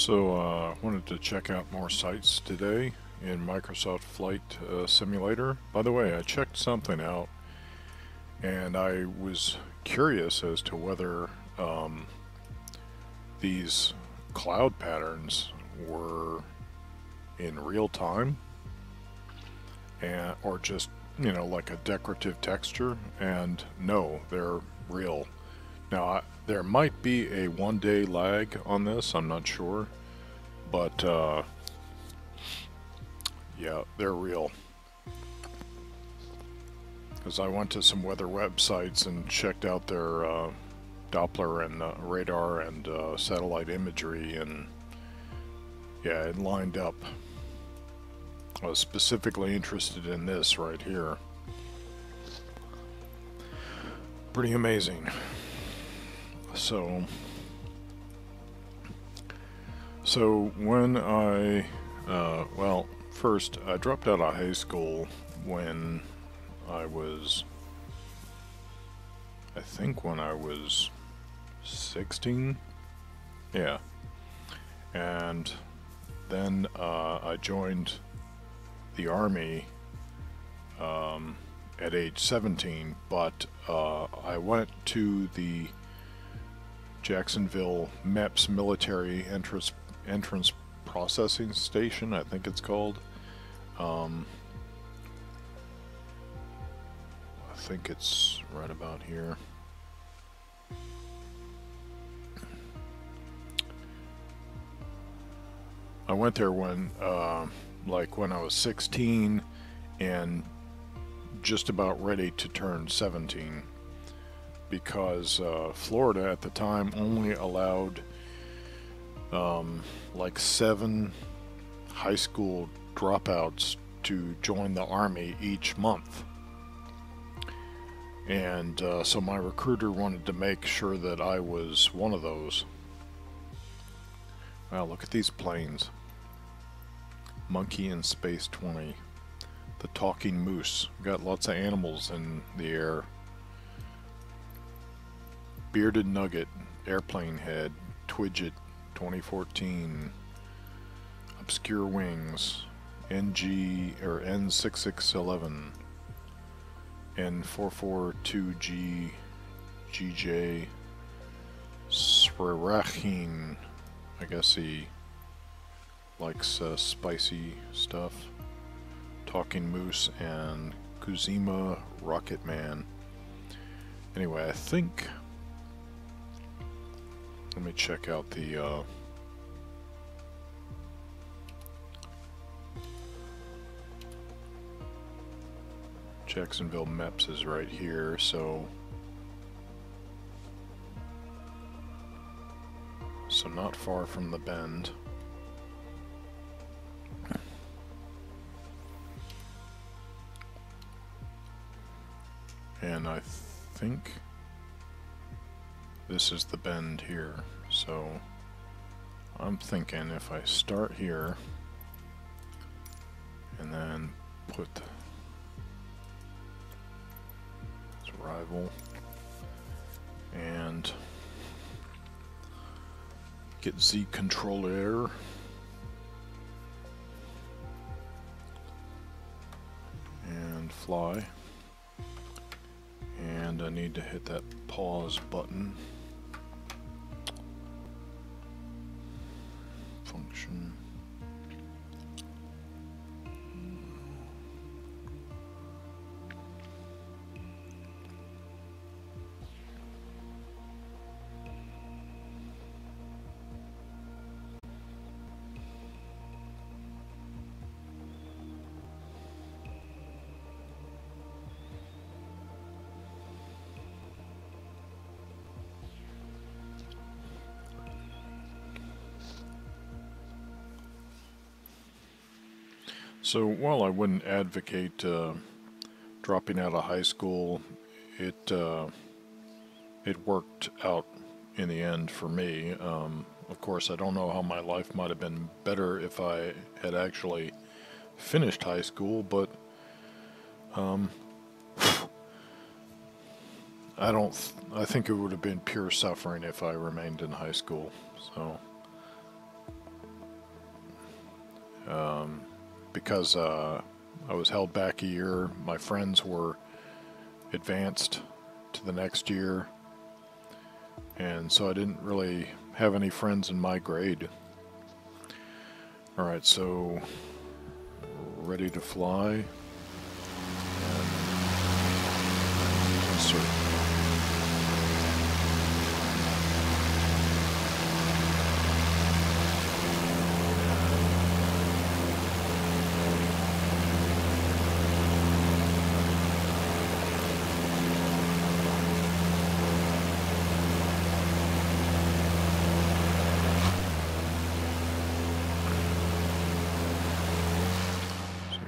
I wanted to check out more sites today in Microsoft Flight Simulator. By the way, I checked something out and I was curious as to whether these cloud patterns were in real time or just, like a decorative texture, and no, they're real. Now, there might be a 1-day lag on this, I'm not sure, but yeah, they're real. Because I went to some weather websites and checked out their Doppler and radar and satellite imagery, and yeah, it lined up. I was specifically interested in this right here. Pretty amazing. So when well, first I dropped out of high school when I think when I was 16, yeah, and then I joined the Army at age 17, but I went to the Jacksonville MEPS Military Entrance Processing Station, I think it's called. I think it's right about here. I went there when when I was 16 and just about ready to turn 17, because Florida at the time only allowed like 7 high school dropouts to join the Army each month. And so my recruiter wanted to make sure that I was one of those. Wow, look at these planes. Monkey in Space 20. The Talking Moose. Got lots of animals in the air. Bearded Nugget, Airplane Head, Twidget 2014, Obscure Wings, N6611, N442G, GJ, Swerachin, I guess he likes spicy stuff, Talking Moose, and Kuzima Rocket Man. Anyway, I think, let me check out the Jacksonville MEPS is right here, so not far from the bend. And I think this is the bend here, so I'm thinking if I start here and then put this rival and get Z controller and fly. And I need to hit that pause button. Function. So while I wouldn't advocate dropping out of high school, it worked out in the end for me. Of course, I don't know how my life might have been better if I had actually finished high school, but I think it would have been pure suffering if I remained in high school. So because I was held back a year. My friends were advanced to the next year, and so I didn't really have any friends in my grade. Alright, so ready to fly. And insert.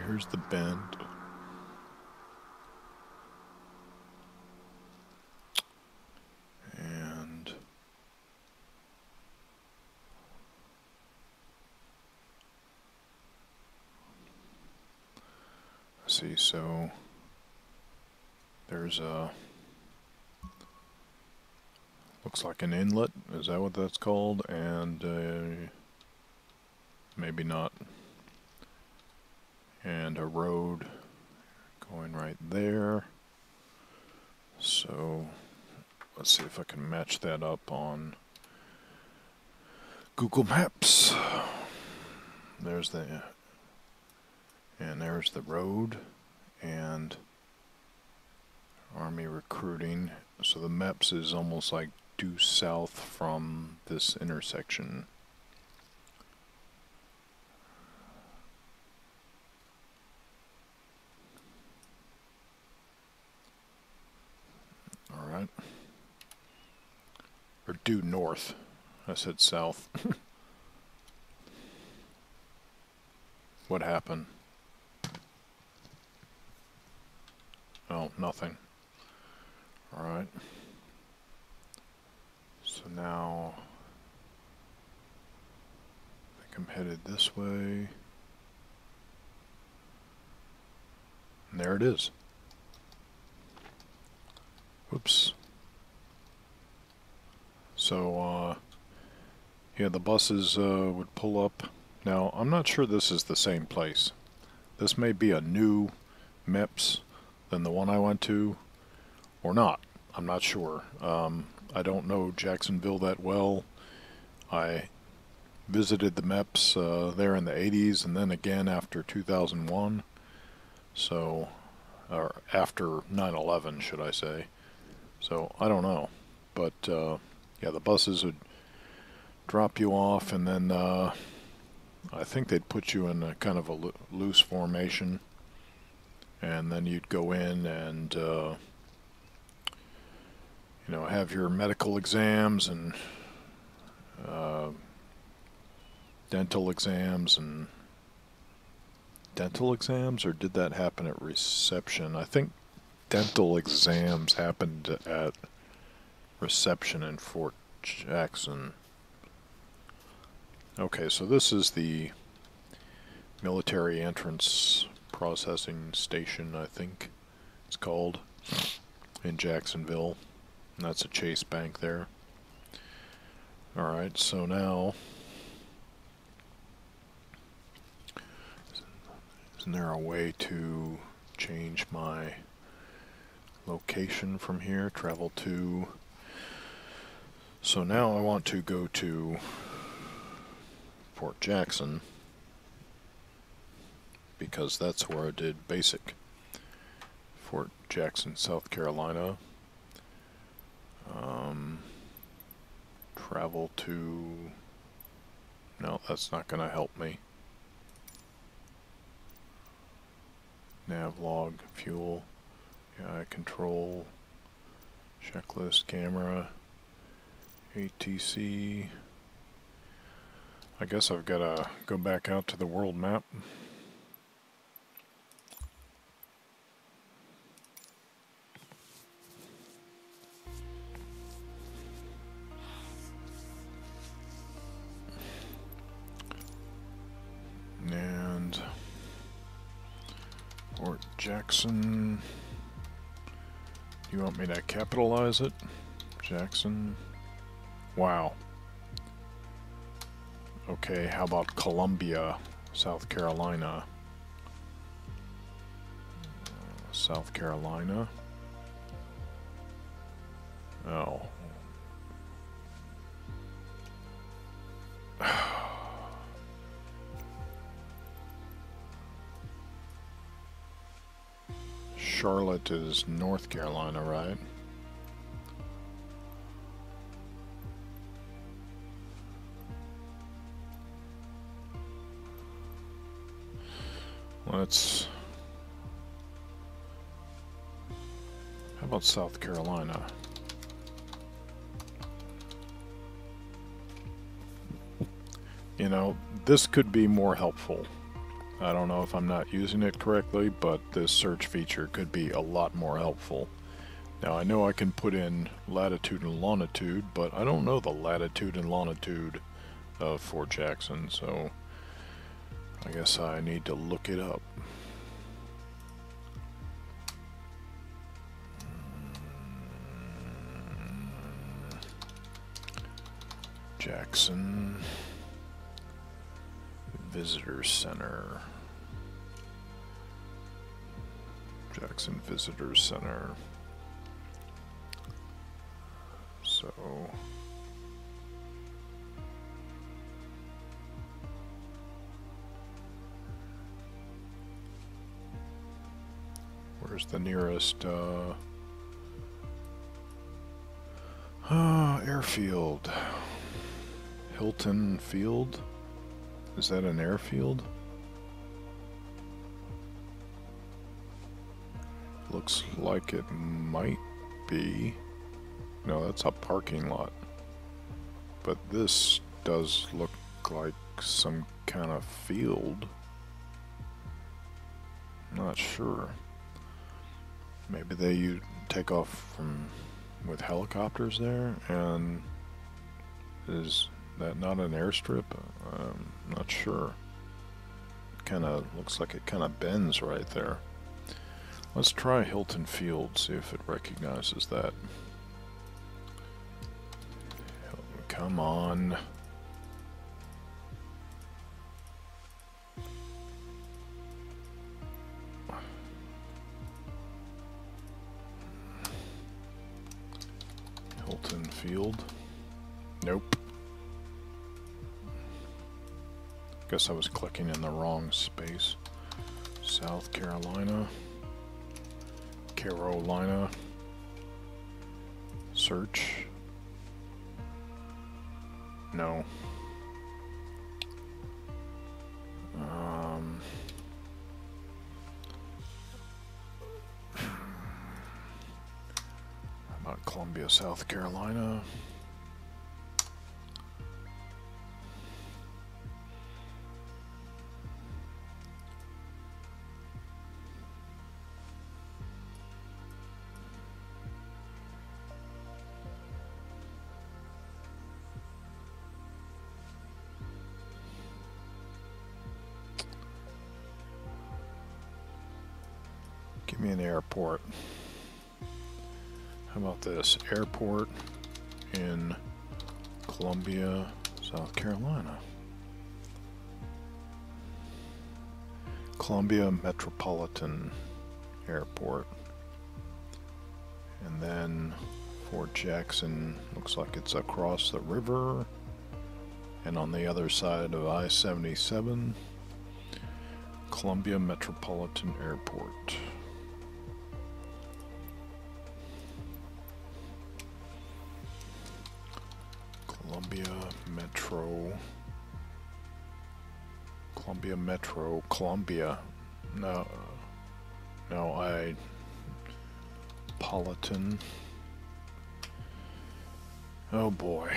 Here's the bend. And let's see, so there's a, looks like an inlet, is that what that's called? And maybe not. And a road going right there. So let's see if I can match that up on Google Maps. There's the road and Army recruiting. So the maps is almost like due south from this intersection. Alright. Or due north. I said south. What happened? Oh, nothing. Alright. So now I think I'm headed this way. And there it is. Whoops. So, yeah, the buses would pull up. Now, I'm not sure this is the same place. This may be a new MEPS than the one I went to, or not. I'm not sure. I don't know Jacksonville that well. I visited the MEPS there in the 80s, and then again after 2001. So, or after 9/11, should I say. So, I don't know. But, yeah, the buses would drop you off, and then I think they'd put you in a kind of a loose formation, and then you'd go in and you know, have your medical exams and dental exams, or did that happen at reception? I think dental exams happened at reception in Fort Jackson. Okay, so this is the military entrance processing station, I think it's called, in Jacksonville. And that's a Chase Bank there. Alright, so now, isn't there a way to change my location from here? Travel to... So now I want to go to Fort Jackson, because that's where I did basic. Fort Jackson, South Carolina. Travel to... No, that's not going to help me. Nav log, fuel, AI control, checklist, camera, ATC. I guess I've got to go back out to the world map. And Fort Jackson. You want me to capitalize it? Jackson. Wow. Okay, how about Columbia? South Carolina. South Carolina. Oh. Charlotte is North Carolina, right? Let's... How about South Carolina? You know, this could be more helpful. I don't know if I'm not using it correctly, but this search feature could be a lot more helpful. Now, I know I can put in latitude and longitude, but I don't know the latitude and longitude of Fort Jackson, so I guess I need to look it up. Jackson Visitor Center. Jackson Visitor Center. So where's the nearest airfield? Hilton Field? Is that an airfield? Looks like it might be. No, that's a parking lot. But this does look like some kind of field. Not sure. Maybe they take off from with helicopters there, and is that not an airstrip? I'm not sure. Kind of looks like it kind of bends right there. Let's try Hilton Field, see if it recognizes that. Come on. Hilton Field. Nope. Guess I was clicking in the wrong space. South Carolina. Carolina. Search. No. How about Columbia, South Carolina? Give me an airport. How about this? Airport in Columbia, South Carolina. Columbia Metropolitan Airport. And then Fort Jackson looks like it's across the river and on the other side of I-77. Columbia Metropolitan Airport. Columbia. No, Politan. Oh boy.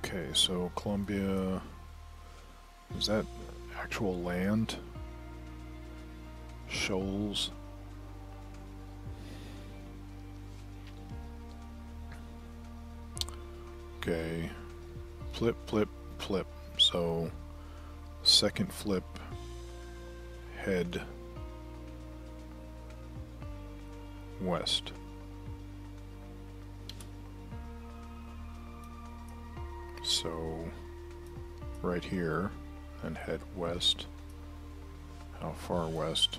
Okay, so Columbia, is that actual land? Shoals. Okay, flip, flip, flip. So second flip, head west. So right here and head west. How far west?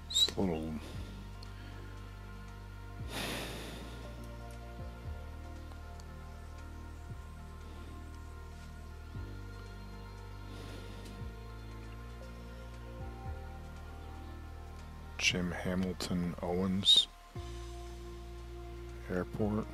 It's a little Jim Hamilton Owens Airport.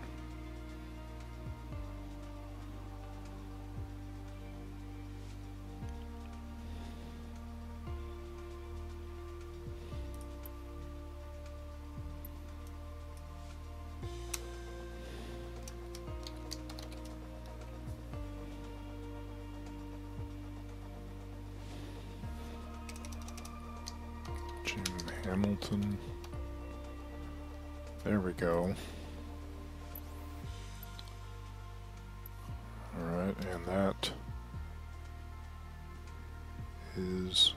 Hamilton. There we go. Alright, and that is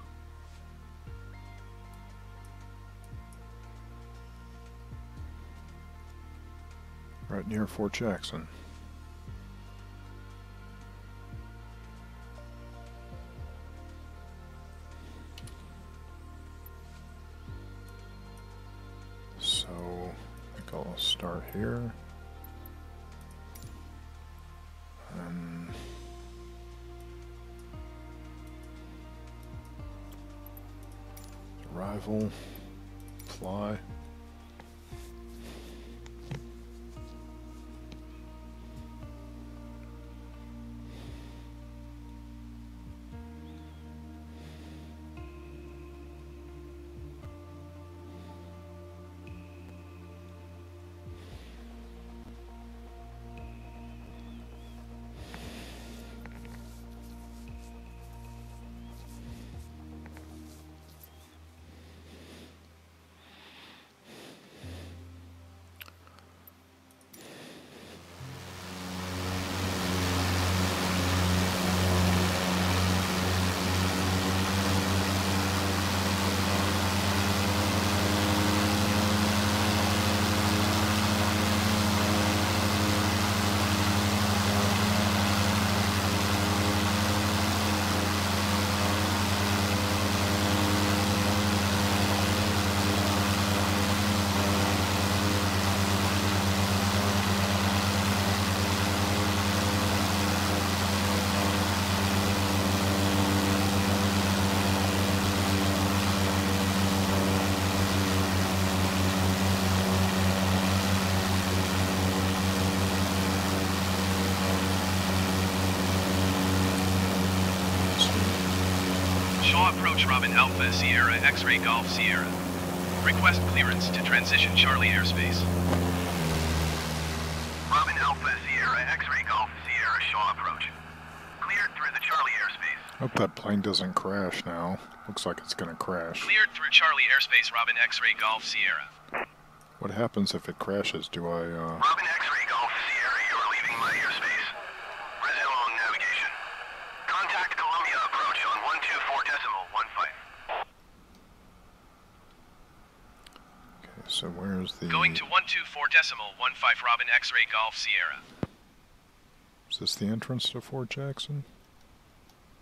right near Fort Jackson. I'll start here. Arrival, fly. Approach Robin Alpha Sierra X-Ray Golf Sierra. Request clearance to transition Charlie airspace. Robin Alpha Sierra X-Ray Golf Sierra Shaw approach. Cleared through the Charlie airspace. Hope that plane doesn't crash now. Looks like it's gonna crash. Cleared through Charlie airspace Robin X-Ray Golf Sierra. What happens if it crashes? Do I Robin X-Ray Golf Sierra, you are leaving my airspace. Resume on navigation. Contact Columbia approach on 124.15. Okay, so where's the... Going to 124.15 Robin X-Ray Golf Sierra. Is this the entrance to Fort Jackson?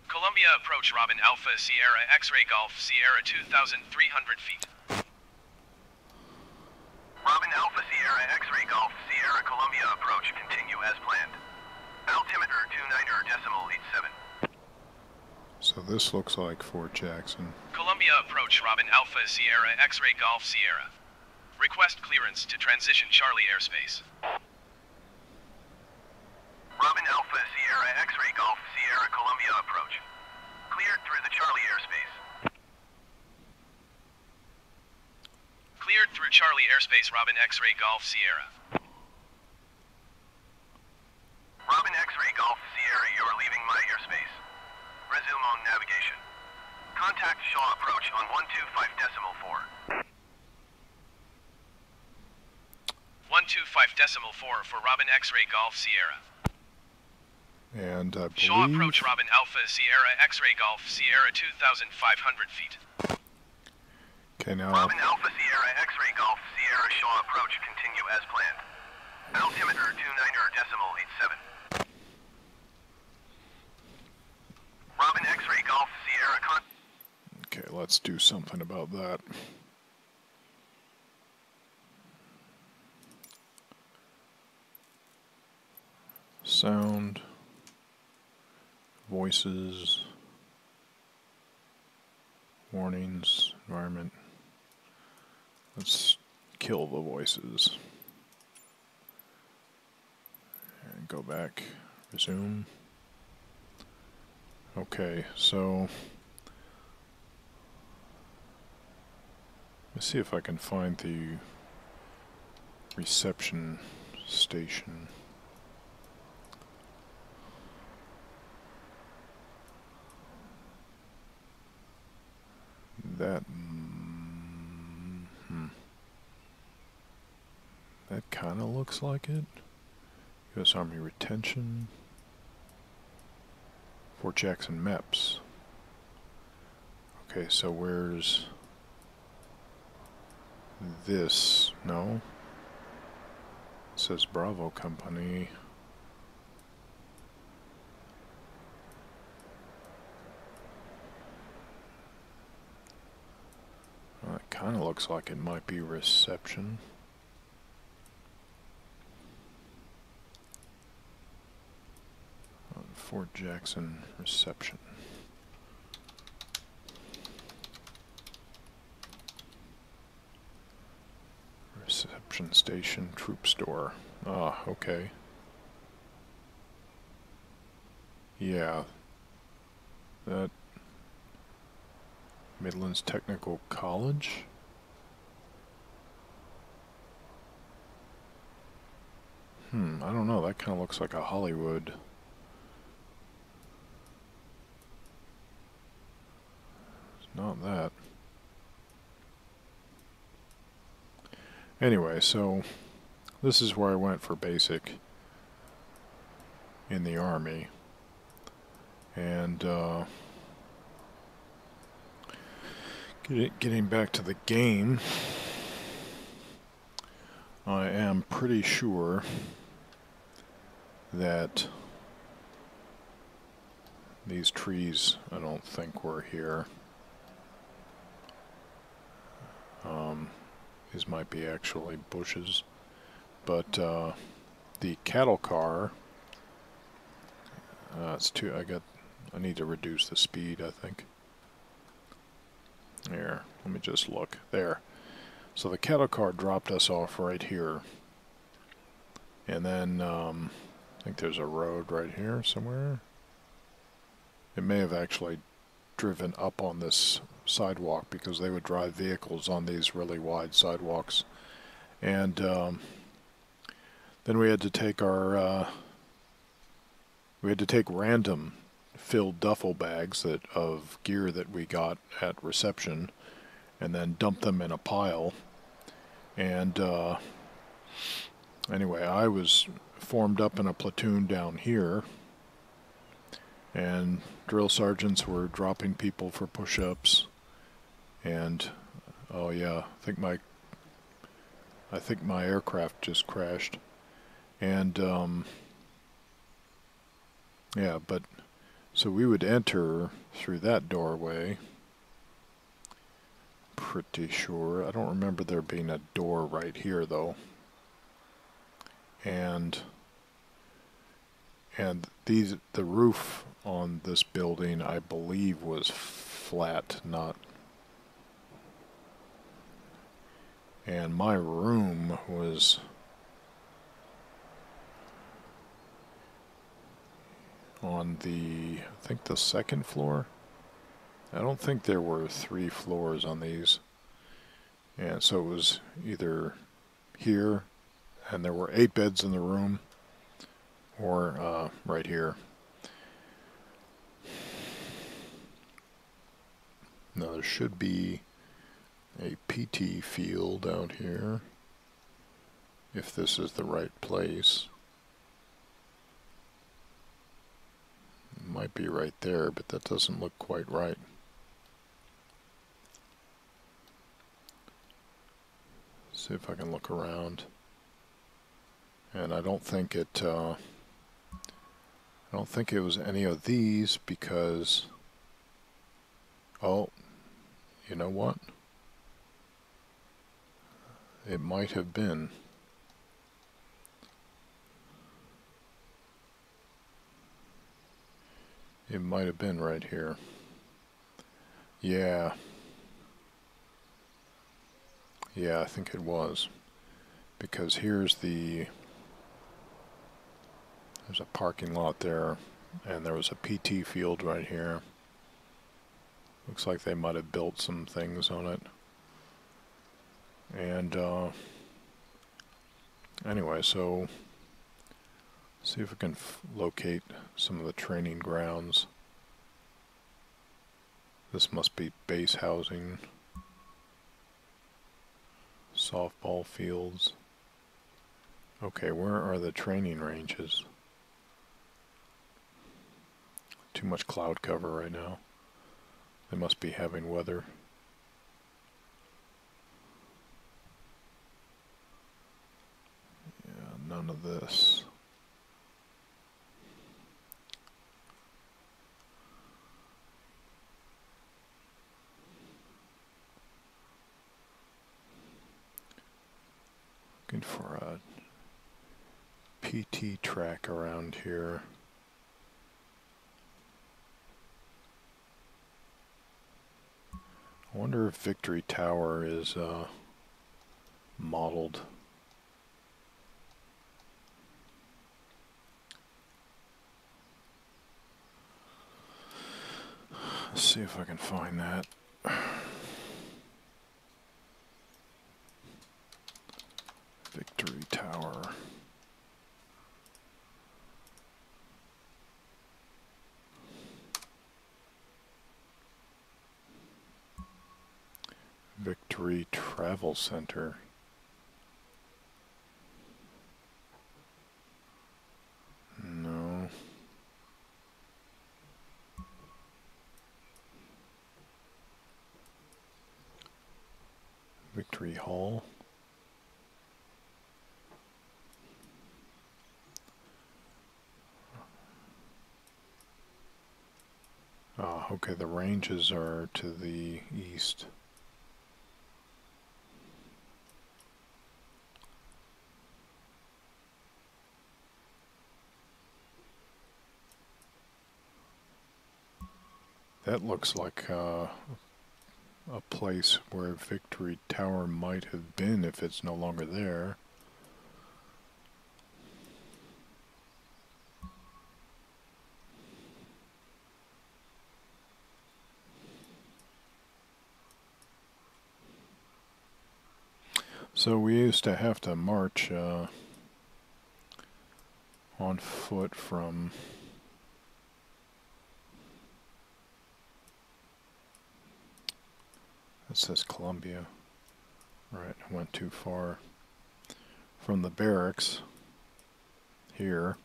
Columbia approach Robin Alpha Sierra X-Ray Golf Sierra 2,300 feet. Robin Alpha Sierra X-Ray Golf Sierra Columbia approach continue as planned. Altimeter 29.87. So this looks like Fort Jackson. Columbia approach Robin Alpha Sierra X-Ray Golf Sierra. Request clearance to transition Charlie airspace. Robin Alpha Sierra X-Ray Golf Sierra Columbia approach. Cleared through the Charlie airspace. Cleared through Charlie airspace Robin X-Ray Golf Sierra. Robin X-Ray Golf Sierra, you are leaving my airspace. Resume on navigation. Contact Shaw approach on 125.4. 8.4 for Robin X-Ray Golf Sierra. And I Shaw believe... approach Robin Alpha Sierra X-Ray Golf Sierra 2,500 feet. Okay, now... Robin Alpha Sierra X-Ray Golf Sierra Shaw approach continue as planned. Altimeter 29.87. Robin X-Ray Golf Sierra con... Okay, let's do something about that. Sound, voices, warnings, environment. Let's kill the voices. And go back, resume. Okay, so let's see if I can find the reception station. That that kind of looks like it. U.S. Army retention. Fort Jackson maps. Okay, so where's this? No. It says Bravo Company. Well, it kind of looks like it might be reception. Fort Jackson reception. Reception station, troop store. Ah, okay. Yeah. That Midlands Technical College? I don't know. That kind of looks like a Hollywood. It's not that. Anyway, so this is where I went for basic in the Army. And getting back to the game, I am pretty sure that these trees, I don't think were here. These might be actually bushes, but the cattle car, it's too, I need to reduce the speed, I think. There, let me just look. There. So the cattle car dropped us off right here. And then, I think there's a road right here somewhere. It may have actually driven up on this sidewalk because they would drive vehicles on these really wide sidewalks. And then we had to take our, random filled duffel bags of gear that we got at reception and then dump them in a pile. And anyway, I was formed up in a platoon down here, and drill sergeants were dropping people for push-ups. And oh yeah, I think my aircraft just crashed. And yeah, but so we would enter through that doorway. Pretty sure. I don't remember there being a door right here though. And the roof on this building, I believe, was flat, not. And my room was on the, I think, the second floor. I don't think there were 3 floors on these. And so it was either here, and there were 8 beds in the room, or right here. Now there should be a PT field out here. if this is the right place. It might be right there, but that doesn't look quite right. See if I can look around. And I don't think it was any of these because, oh, you know what? It might have been. It might have been right here. Yeah. Yeah, I think it was. Because there's a parking lot there, and there was a PT field right here. Looks like they might have built some things on it. And anyway, so see if we can locate some of the training grounds. This must be base housing, softball fields. Okay, where are the training ranges? Too much cloud cover right now. They must be having weather. Yeah, none of this. Looking for a PT track around here. I wonder if Victory Tower is modeled. Let's see if I can find that. Victory Tower. Victory Travel Center. No. Victory Hall. Ah, okay, the ranges are to the east. That looks like a place where Victory Tower might have been if it's no longer there. So we used to have to march on foot from it says Columbia. Right, I went too far. From the barracks here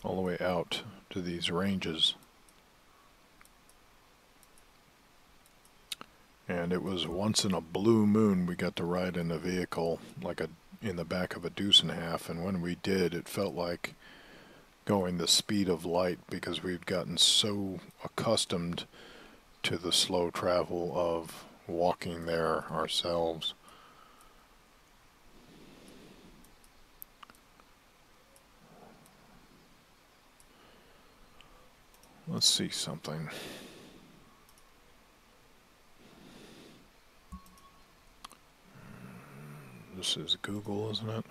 all the way out to these ranges. And it was once in a blue moon we got to ride in a vehicle like in the back of a deuce and a half, and when we did it felt like going the speed of light because we'd gotten so accustomed to the slow travel of walking there ourselves. Let's see something. This is Google, isn't it?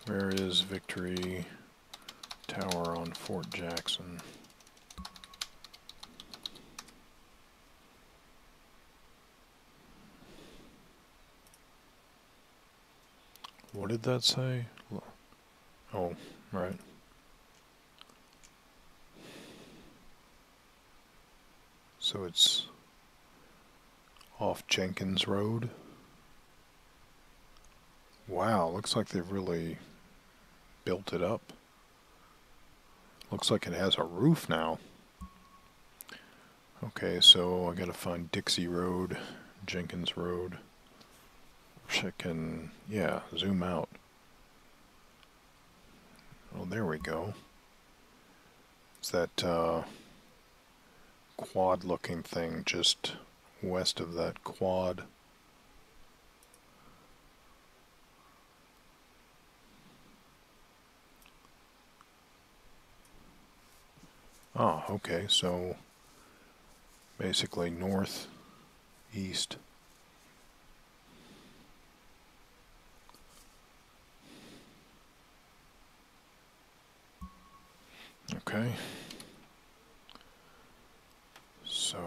Where is Victory Tower on Fort Jackson? What did that say? Oh, right. So it's off Jenkins Road. Wow, looks like they've really built it up. Looks like it has a roof now. Okay, so I gotta find Dixie Road, Jenkins Road. Wish I can, yeah, zoom out. Oh, there we go. It's that quad looking thing just west of that quad. Oh, okay, so basically north, east. Okay. So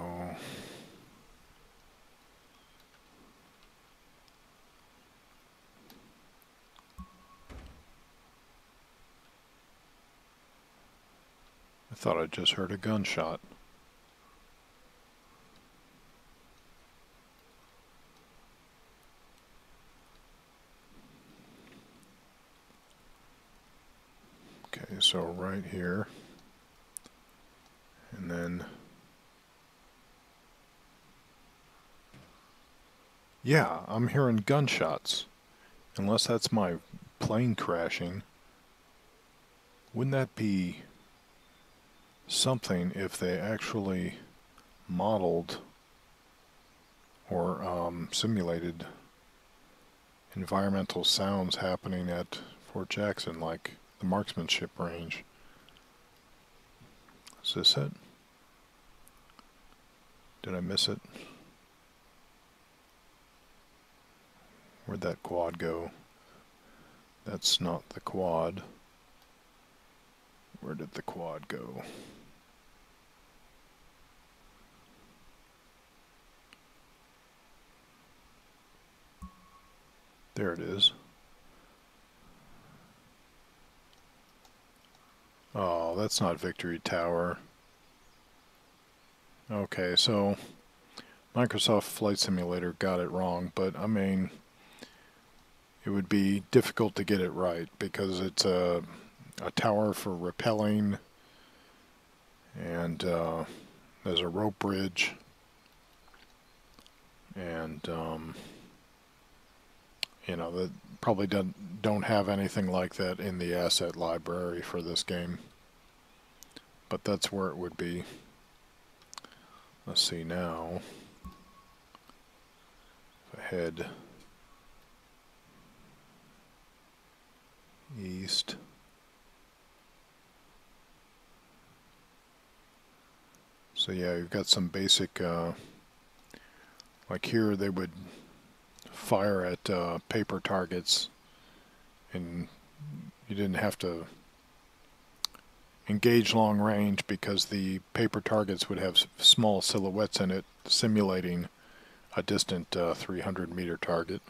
I thought I just heard a gunshot. Okay, so right here. And then, yeah, I'm hearing gunshots. Unless that's my plane crashing. Wouldn't that be something if they actually modeled or simulated environmental sounds happening at Fort Jackson, like the marksmanship range? Is this it? Did I miss it? Where'd that quad go? That's not the quad. Where did the quad go? There it is. Oh, that's not Victory Tower. Okay, so Microsoft Flight Simulator got it wrong, but I mean, it would be difficult to get it right because it's a tower for rappelling, and there's a rope bridge, and you know, that probably don't have anything like that in the asset library for this game, but that's where it would be. Let's see now. Head east. So yeah, you've got some basic, like here they would fire at paper targets, and you didn't have to engage long range because the paper targets would have small silhouettes in it simulating a distant 300-meter target.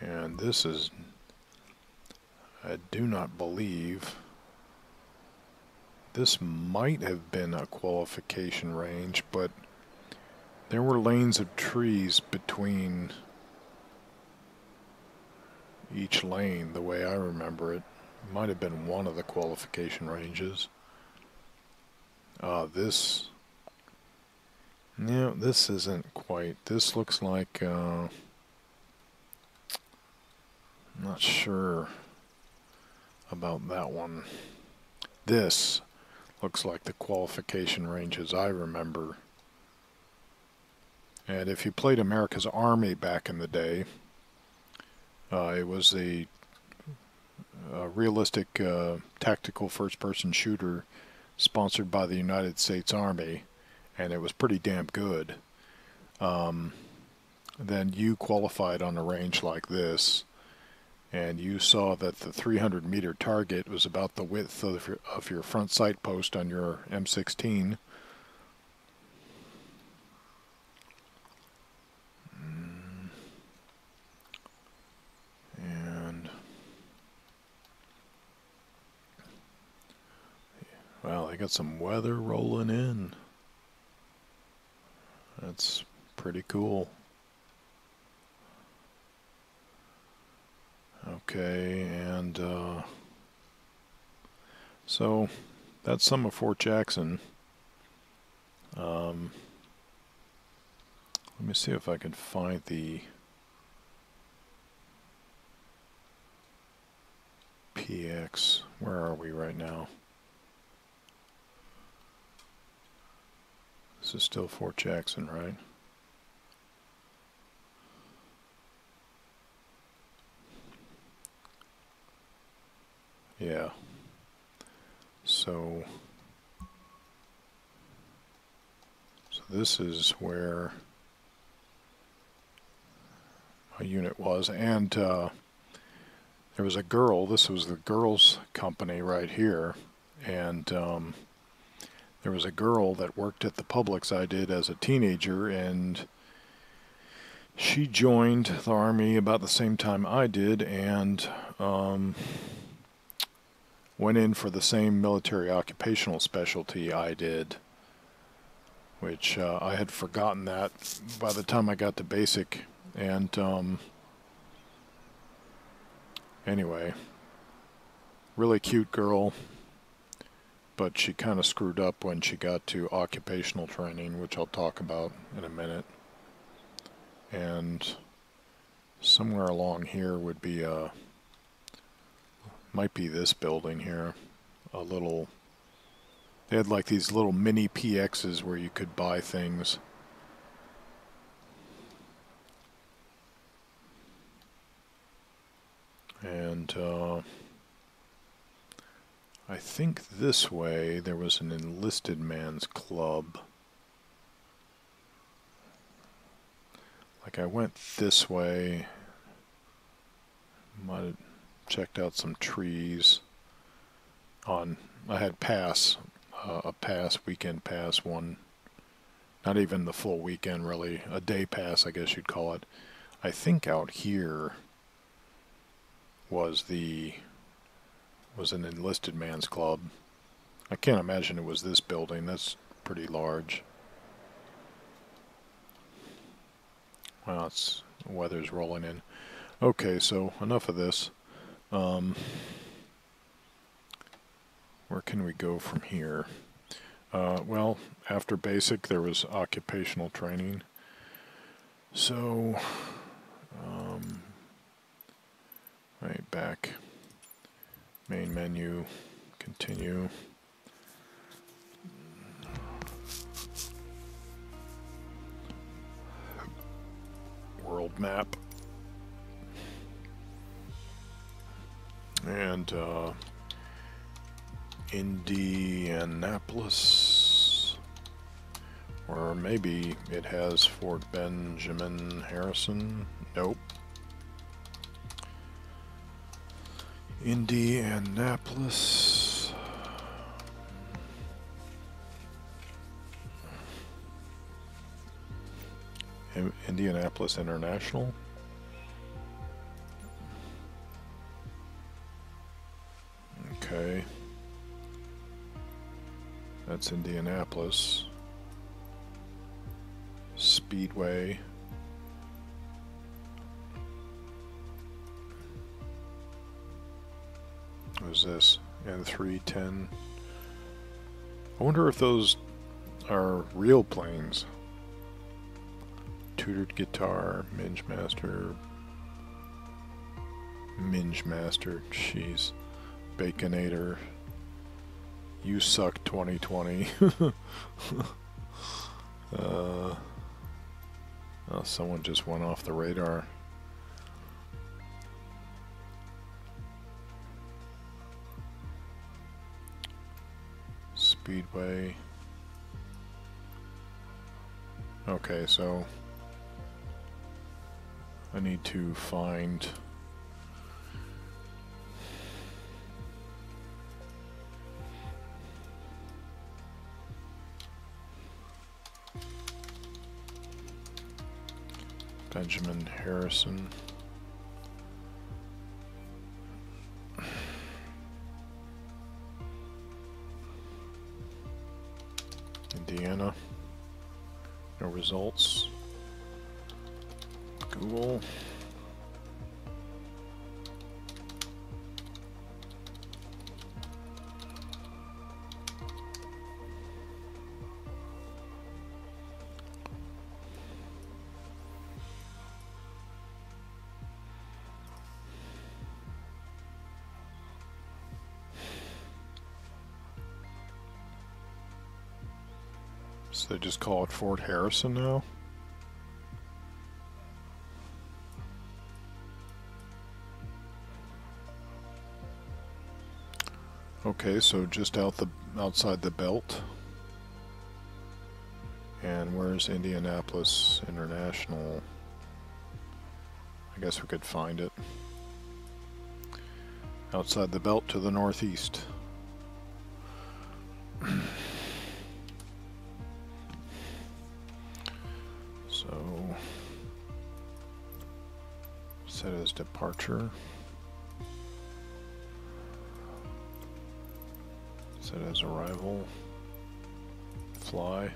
And this is, I do not believe, this might have been a qualification range, but there were lanes of trees between each lane, the way I remember it. Might have been one of the qualification ranges. This, no, this isn't quite. This looks like, I'm not sure about that one. This looks like the qualification ranges I remember. And if you played America's Army back in the day, it was a realistic tactical first-person shooter sponsored by the United States Army, and it was pretty damn good. Then you qualified on a range like this, and you saw that the 300-meter target was about the width of your front sight post on your M16. And got some weather rolling in. That's pretty cool. Okay, and so that's some of Fort Jackson. Let me see if I can find the PX. Where are we right now? This is still Fort Jackson, right? Yeah. So this is where my unit was, and there was a girl. This was the girls' company right here, and there was a girl that worked at the Publix I did as a teenager, and she joined the Army about the same time I did, and went in for the same military occupational specialty I did, which I had forgotten that by the time I got to basic. And anyway, really cute girl, but she kind of screwed up when she got to occupational training, which I'll talk about in a minute. And somewhere along here would be might be this building here, a little, they had like these little mini PXs where you could buy things. And I think this way there was an enlisted man's club. Like I went this way, might have checked out some trees on, I had a weekend pass, one, not even the full weekend really, a day pass I guess you'd call it. I think out here was an enlisted man's club. I can't imagine it was this building, that's pretty large. Wow, the weather's rolling in. Okay, so enough of this. Where can we go from here? Well, after basic there was occupational training. So, right back, main menu, continue. World map. And Indianapolis, or maybe it has Fort Benjamin Harrison. Nope. Indianapolis. Indianapolis International. Okay. That's Indianapolis. Speedway. What is this? N310. I wonder if those are real planes. Tutored guitar, Minge Master, jeez. Baconator. You suck 2020. Oh, someone just went off the radar. Speedway. Okay, so I need to find Benjamin Harrison. Indiana. No results. Google. So they just call it Fort Harrison now? Okay, so just outside the belt. And where's Indianapolis International? I guess we could find it. Outside the belt to the northeast. So, set as departure. Set as arrival. Fly.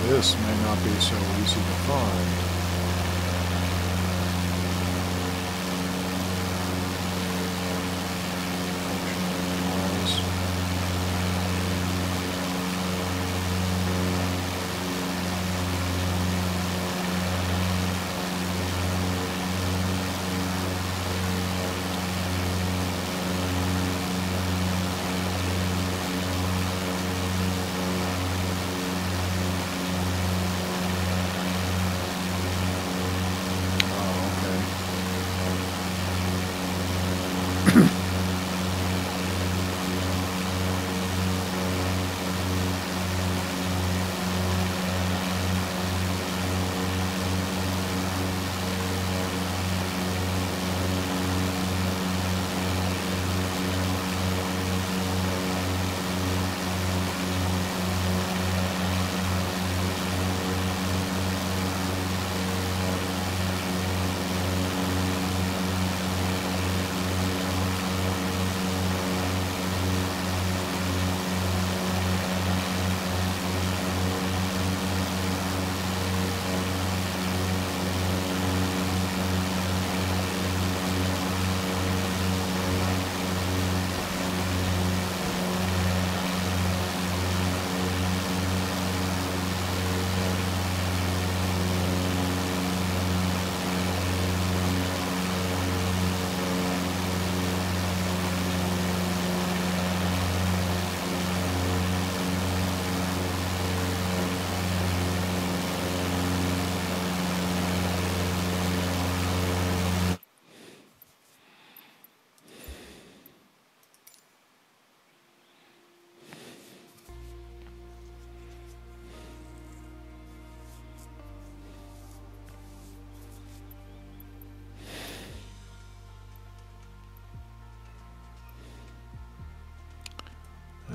This may not be so easy to find.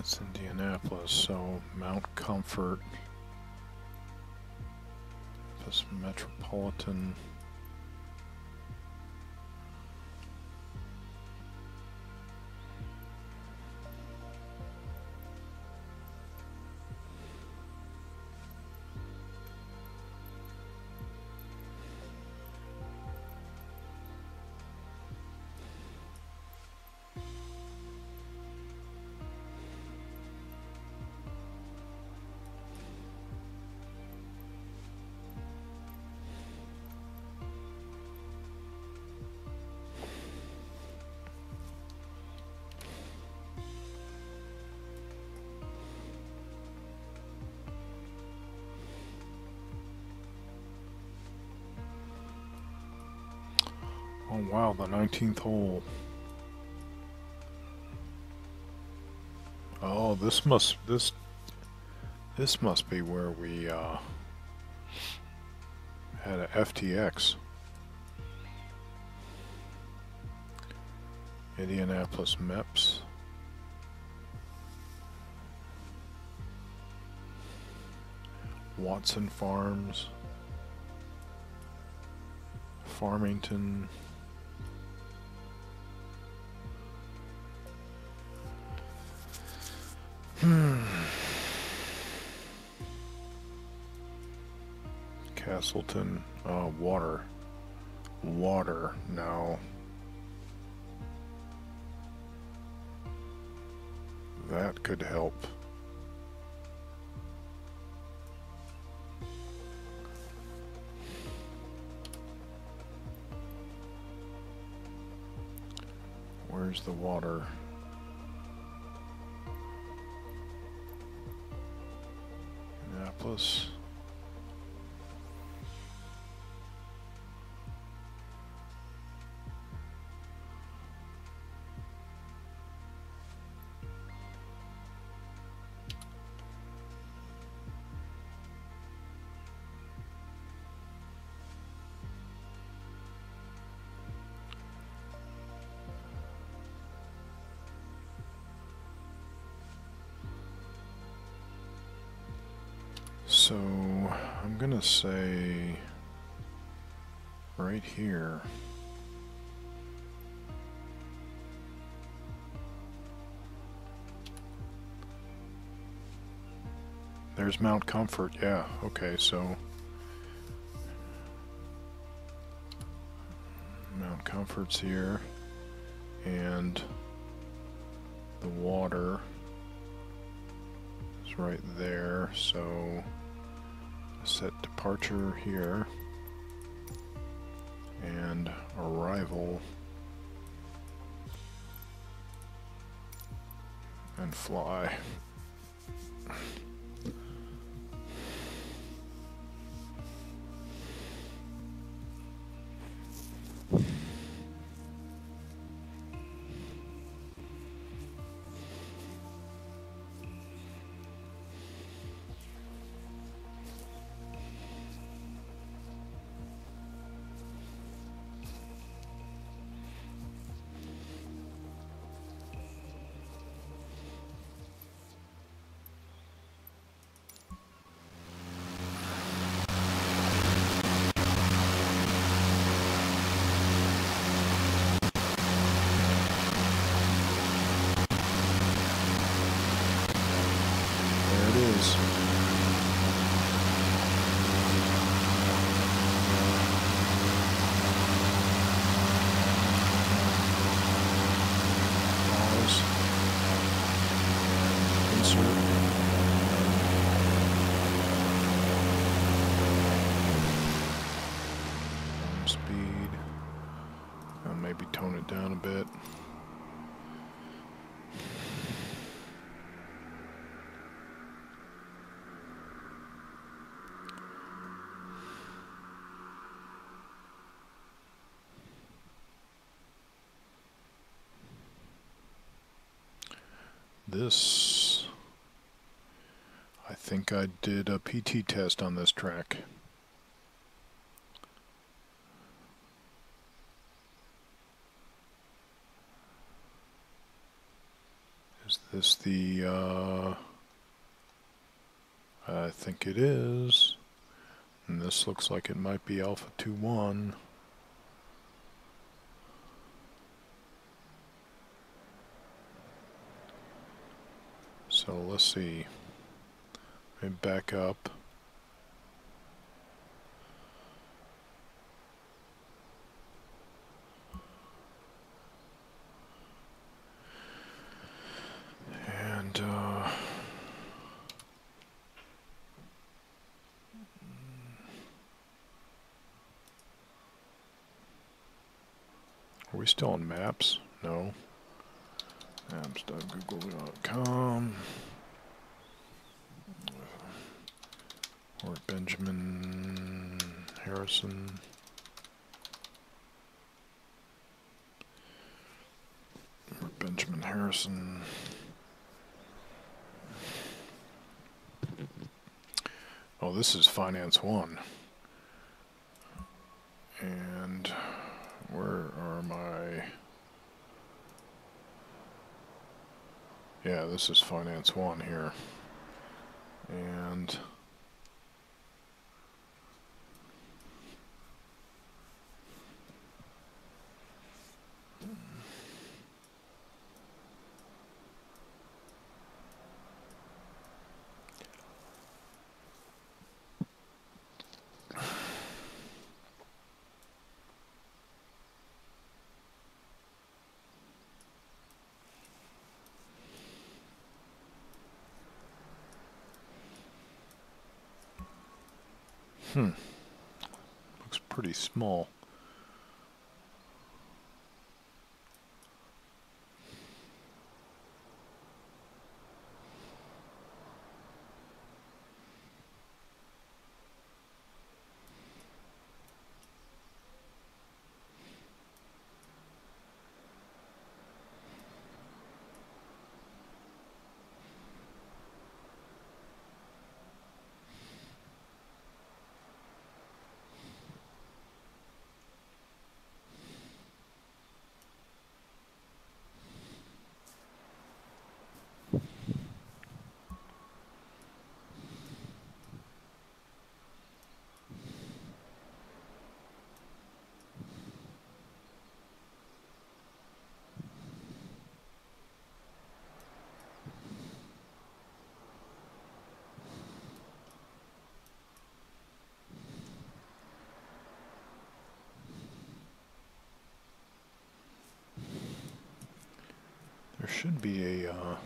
That's Indianapolis, so Mount Comfort, this Metropolitan. Oh wow, the 19th hole. Oh, this must be where we had a FTX. Indianapolis MEPS. Watson Farms. Farmington. Castleton, water. Now that could help. Where's the water? Indianapolis. So I'm gonna say right here. There's Mount Comfort, yeah, okay, so Mount Comfort's here, and the water is right there, so set departure here, and arrival, and fly. Speed. I'll maybe tone it down a bit. This, I think I did a PT test on this track. Is this the, I think it is. And this looks like it might be Alpha 2-1. So let's see. Let me back up. And are we still on maps? No. Maps.google.com. Or Benjamin Harrison. Or Benjamin Harrison. Oh, this is Finance 1. And where are my... Yeah, this is Finance 1 here. And... looks pretty small. There should be a...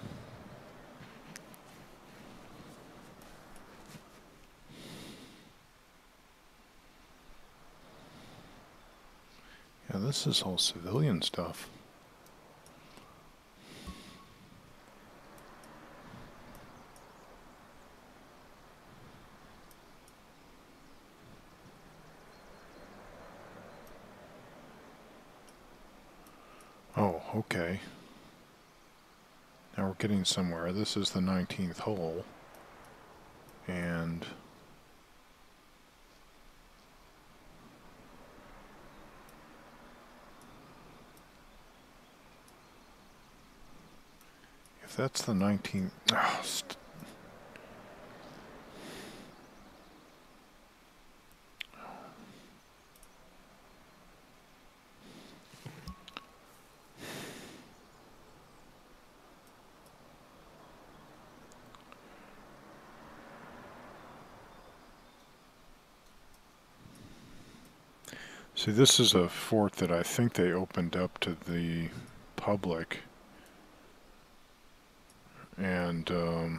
Yeah, this is all civilian stuff. Oh, okay. Now we're getting somewhere. This is the 19th hole. And... if that's the 19th... Oh, see, this is a fort that I think they opened up to the public. And I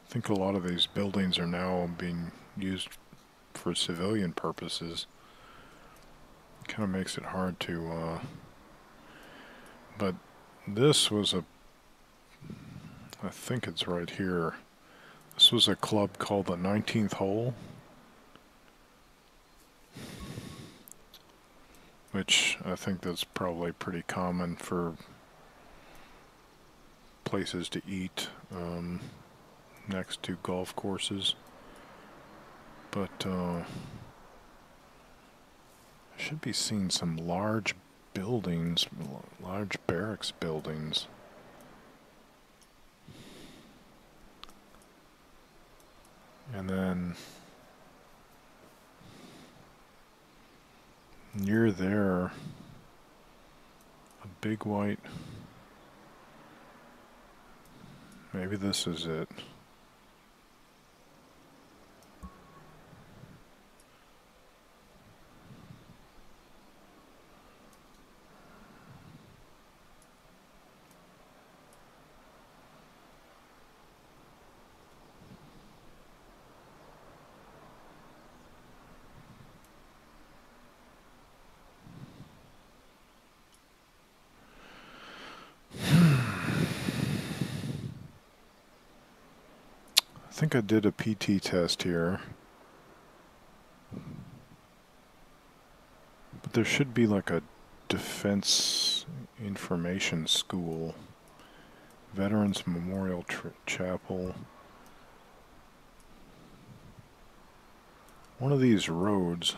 think a lot of these buildings are now being used for civilian purposes. Kind of makes it hard to... but this was a... I think it's right here. This was a club called the 19th Hole, which I think that's probably pretty common for places to eat next to golf courses. But I should be seeing some large buildings, large barracks buildings. And then near there, a big white, maybe this is it. I think I did a PT test here. But there should be like a defense information school. Veterans Memorial Chapel. One of these roads.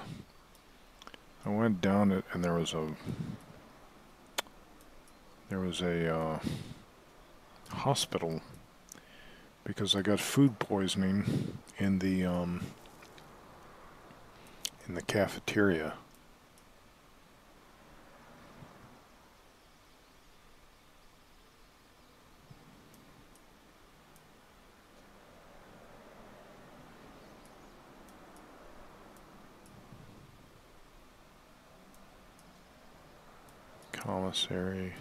I went down it and there was a hospital because I got food poisoning in the cafeteria. Commissary.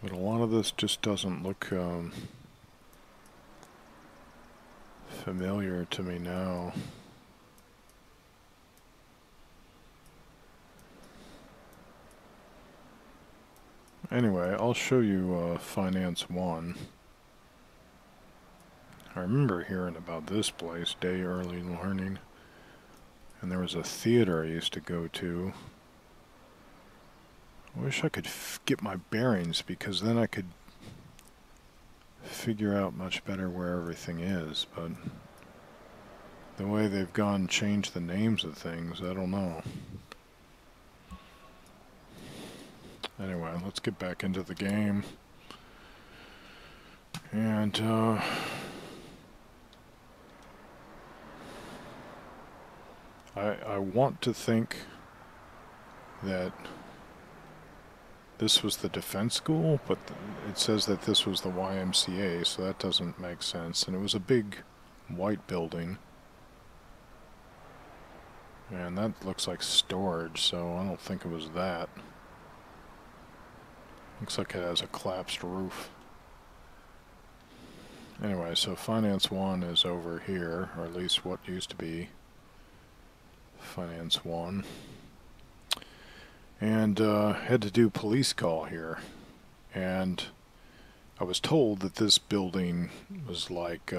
But a lot of this just doesn't look familiar to me now. Anyway, I'll show you Finance 1. I remember hearing about this place, Day Early Learning. And there was a theater I used to go to. I wish I could get my bearings, because then I could figure out much better where everything is, but the way they've gone changed the names of things, I don't know. Anyway, let's get back into the game. And I want to think that this was the defense school, but it says that this was the YMCA, so that doesn't make sense. And it was a big white building. And that looks like storage, so I don't think it was that. Looks like it has a collapsed roof. Anyway, so Finance 1 is over here, or at least what used to be Finance 1. And had to do police call here, and I was told that this building was like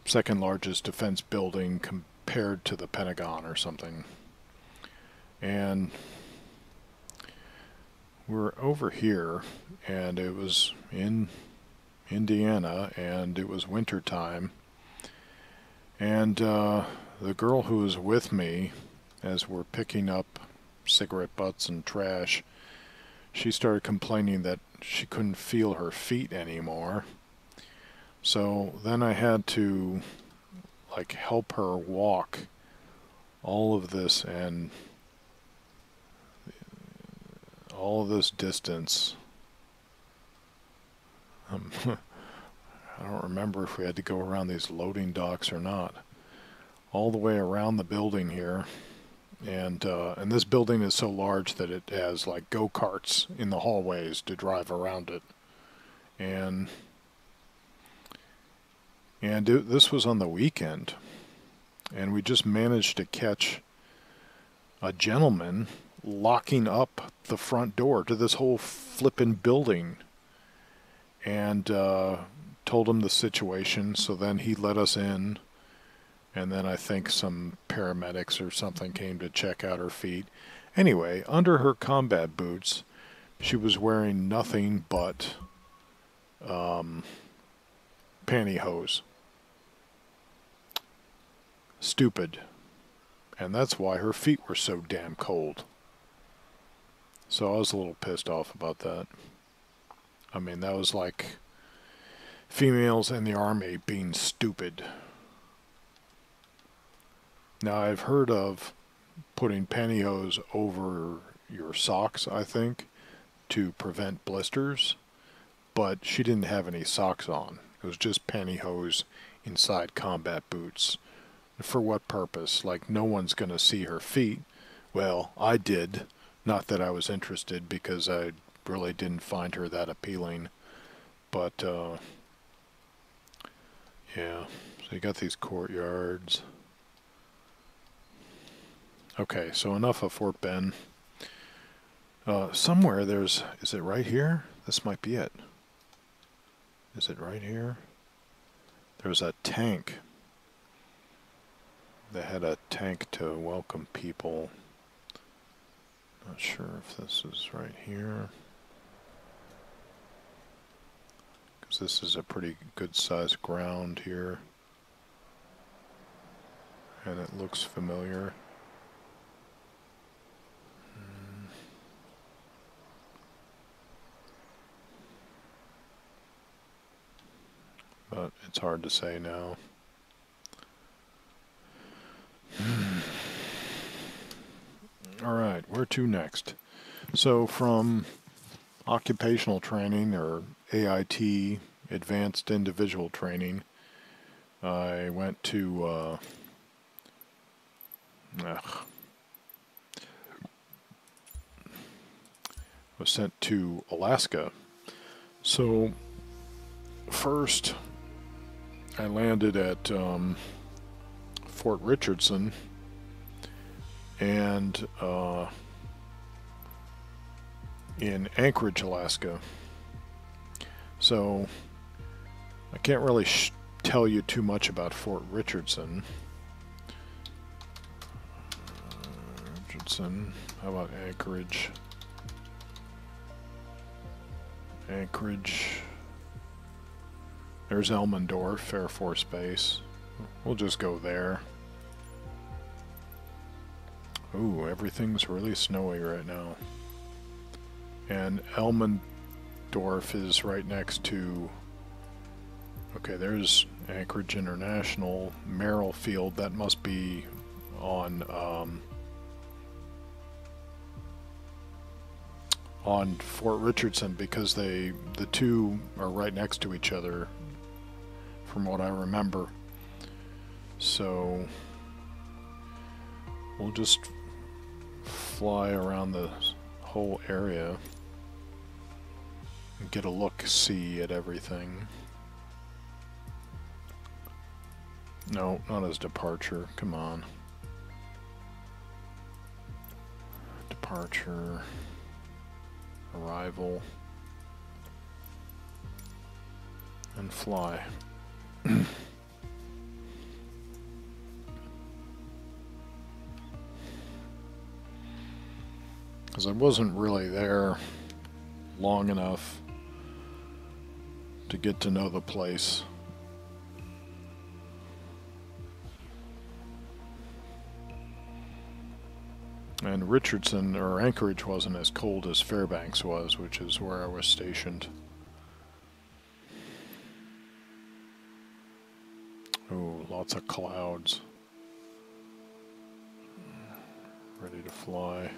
second largest defense building compared to the Pentagon or something. And we're over here, and it was in Indiana, and it was winter time, and the girl who was with me, as we're picking up cigarette butts and trash, she started complaining that she couldn't feel her feet anymore. So then I had to like help her walk all of this and all of this distance. I don't remember if we had to go around these loading docks or not. All the way around the building here. And this building is so large that it has like go-karts in the hallways to drive around it. And this was on the weekend. And we just managed to catch a gentleman locking up the front door to this whole flippin' building. And told him the situation, so then he let us in. And then I think some paramedics or something came to check out her feet. Anyway, under her combat boots, she was wearing nothing but pantyhose. Stupid. And that's why her feet were so damn cold. So I was a little pissed off about that. I mean, that was like females in the Army being stupid. Now, I've heard of putting pantyhose over your socks, I think, to prevent blisters, but she didn't have any socks on. It was just pantyhose inside combat boots. For what purpose? Like, no one's going to see her feet. Well, I did. Not that I was interested, because I really didn't find her that appealing. But, yeah. So you got these courtyards. Okay, so enough of Fort Ben. Somewhere there's... Is it right here? This might be it. Is it right here? There's a tank. They had a tank to welcome people. Not sure if this is right here. Because this is a pretty good sized ground here. And it looks familiar. But it's hard to say now. Alright, where to next? So from occupational training, or AIT, Advanced Individual Training, I went to was sent to Alaska. So first I landed at Fort Richardson, and in Anchorage, Alaska. So I can't really tell you too much about Fort Richardson. How about Anchorage? Anchorage. There's Elmendorf, Air Force Base. We'll just go there. Ooh, everything's really snowy right now. And Elmendorf is right next to... Okay, there's Anchorage International. Merrill Field, that must be on Fort Richardson, because the two are right next to each other, from what I remember. So we'll just fly around the whole area and get a look-see at everything. No, not as departure. Come on. Departure. Arrival. And fly. Because I wasn't really there long enough to get to know the place. And Richardson, or Anchorage, wasn't as cold as Fairbanks was, which is where I was stationed. Oh, lots of clouds. Ready to fly.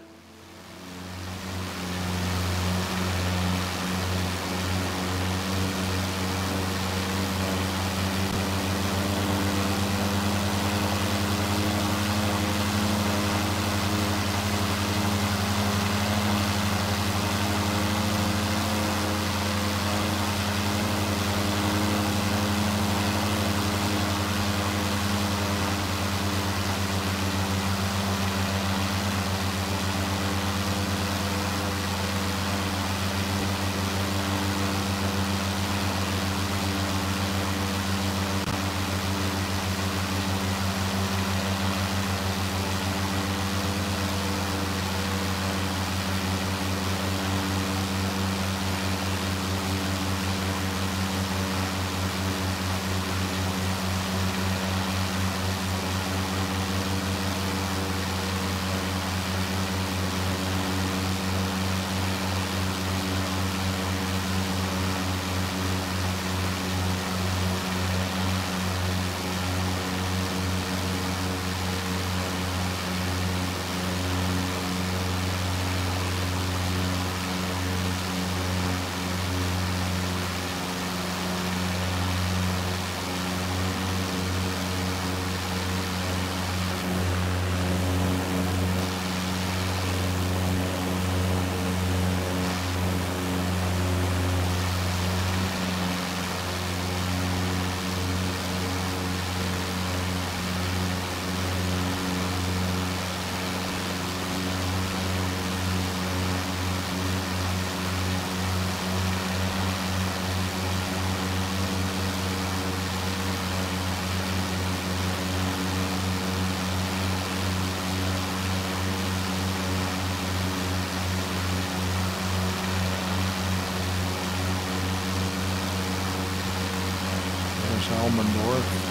coming north.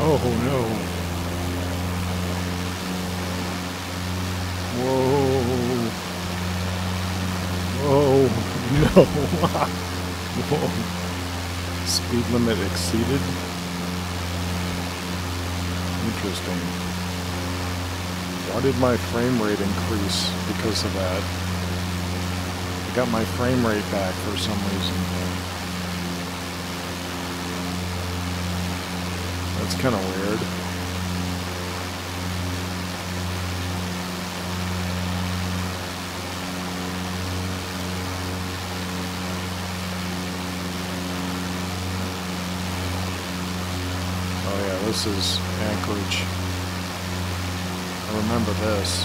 Oh no. Whoa. Whoa. No. Whoa. Speed limit exceeded. Interesting. Why did my frame rate increase because of that? I got my frame rate back for some reason. That's kind of weird. Oh yeah, this is Anchorage. I remember this.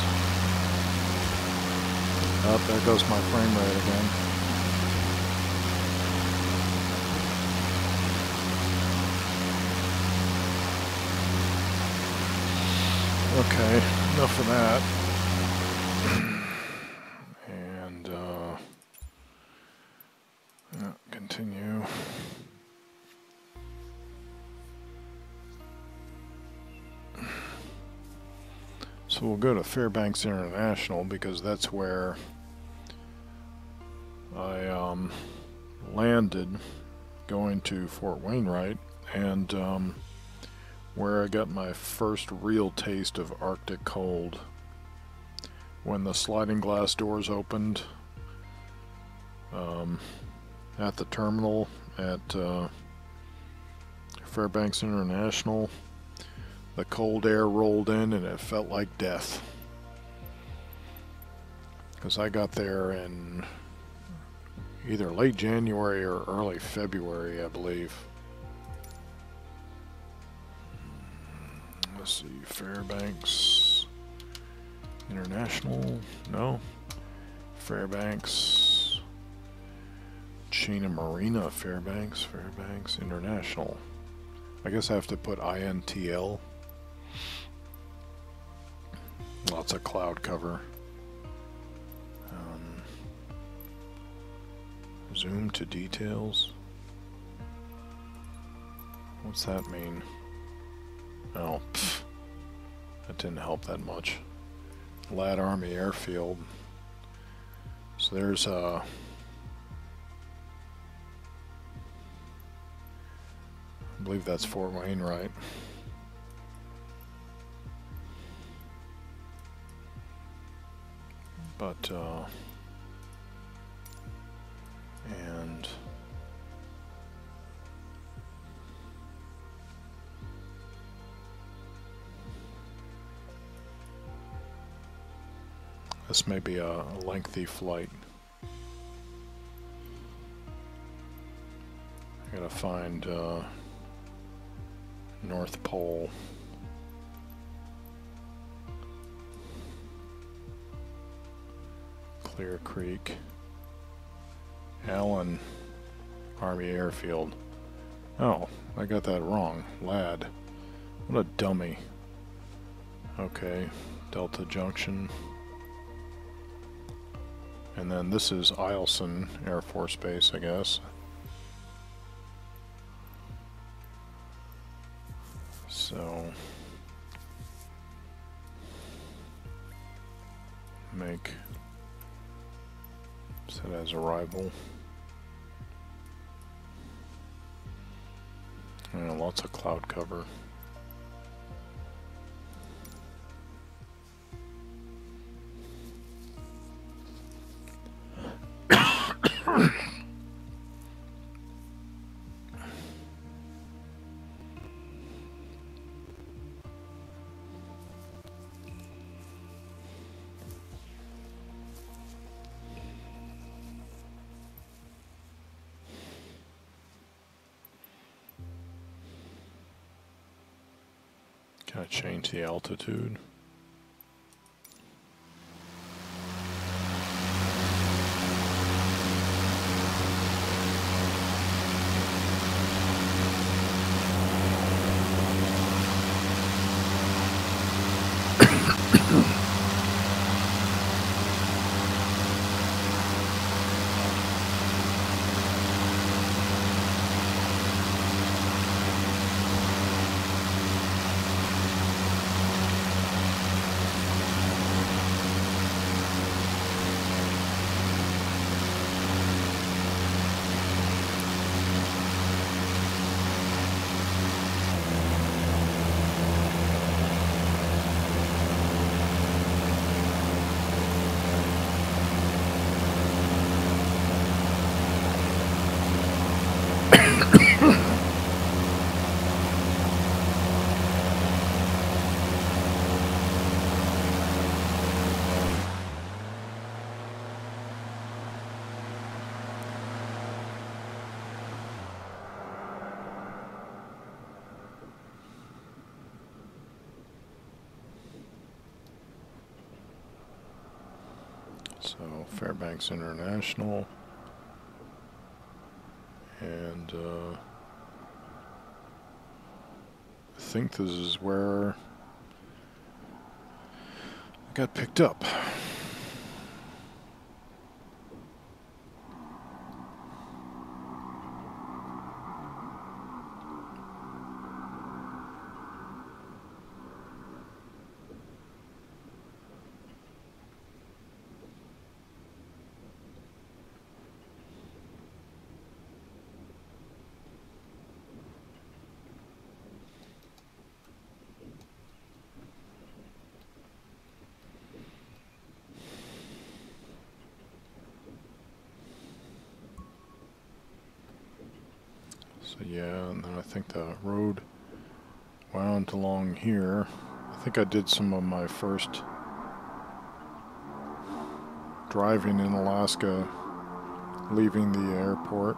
Oh, there goes my frame rate again. Okay, enough of that. And, yeah, continue. So we'll go to Fairbanks International because that's where I landed going to Fort Wainwright, and where I got my first real taste of Arctic cold. When the sliding glass doors opened at the terminal at Fairbanks International, the cold air rolled in and it felt like death. Because I got there in either late January or early February, I believe. Let's see, Fairbanks International, no. Fairbanks, Chena Marina, Fairbanks International. I guess I have to put INTL. Lots of cloud cover. Zoom to details. What's that mean? Oh, pfft. That didn't help that much. Ladd Army Airfield. So there's I believe that's Fort Wainwright. But and this may be a lengthy flight. I gotta find North Pole. Clear Creek. Allen Army Airfield. Oh, I got that wrong. Ladd. What a dummy. Okay, Delta Junction. And then this is Eielson Air Force Base, I guess. So make set as arrival. And lots of cloud cover. Can I change the altitude? So Fairbanks International, and I think this is where I got picked up. So yeah, and then I think the road wound along here. I think I did some of my first driving in Alaska, leaving the airport.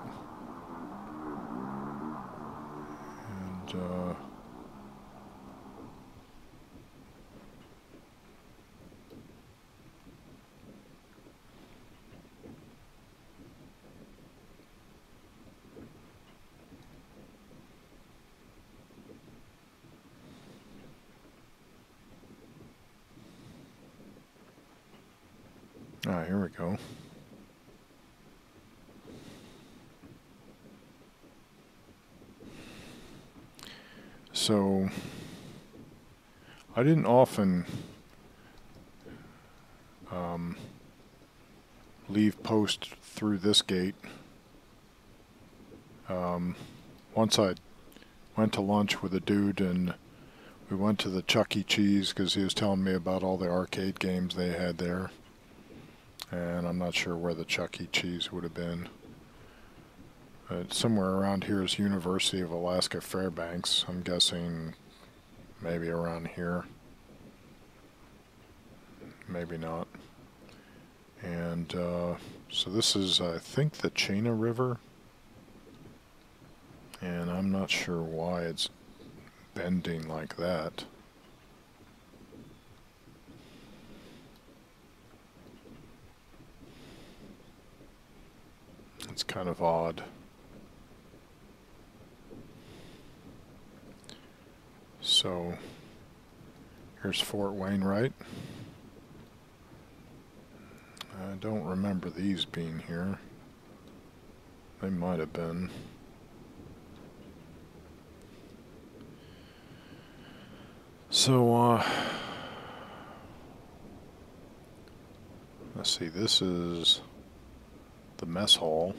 And here we go. So I didn't often leave post through this gate. Once I went to lunch with a dude and we went to the Chuck E. Cheese because he was telling me about all the arcade games they had there. And I'm not sure where the Chuck E. Cheese would have been. Somewhere around here is University of Alaska Fairbanks. I'm guessing maybe around here. Maybe not. And so this is, I think, the Chena River. And I'm not sure why it's bending like that. It's kind of odd. So here's Fort Wainwright. I don't remember these being here. They might have been. So, let's see, this is the mess hall.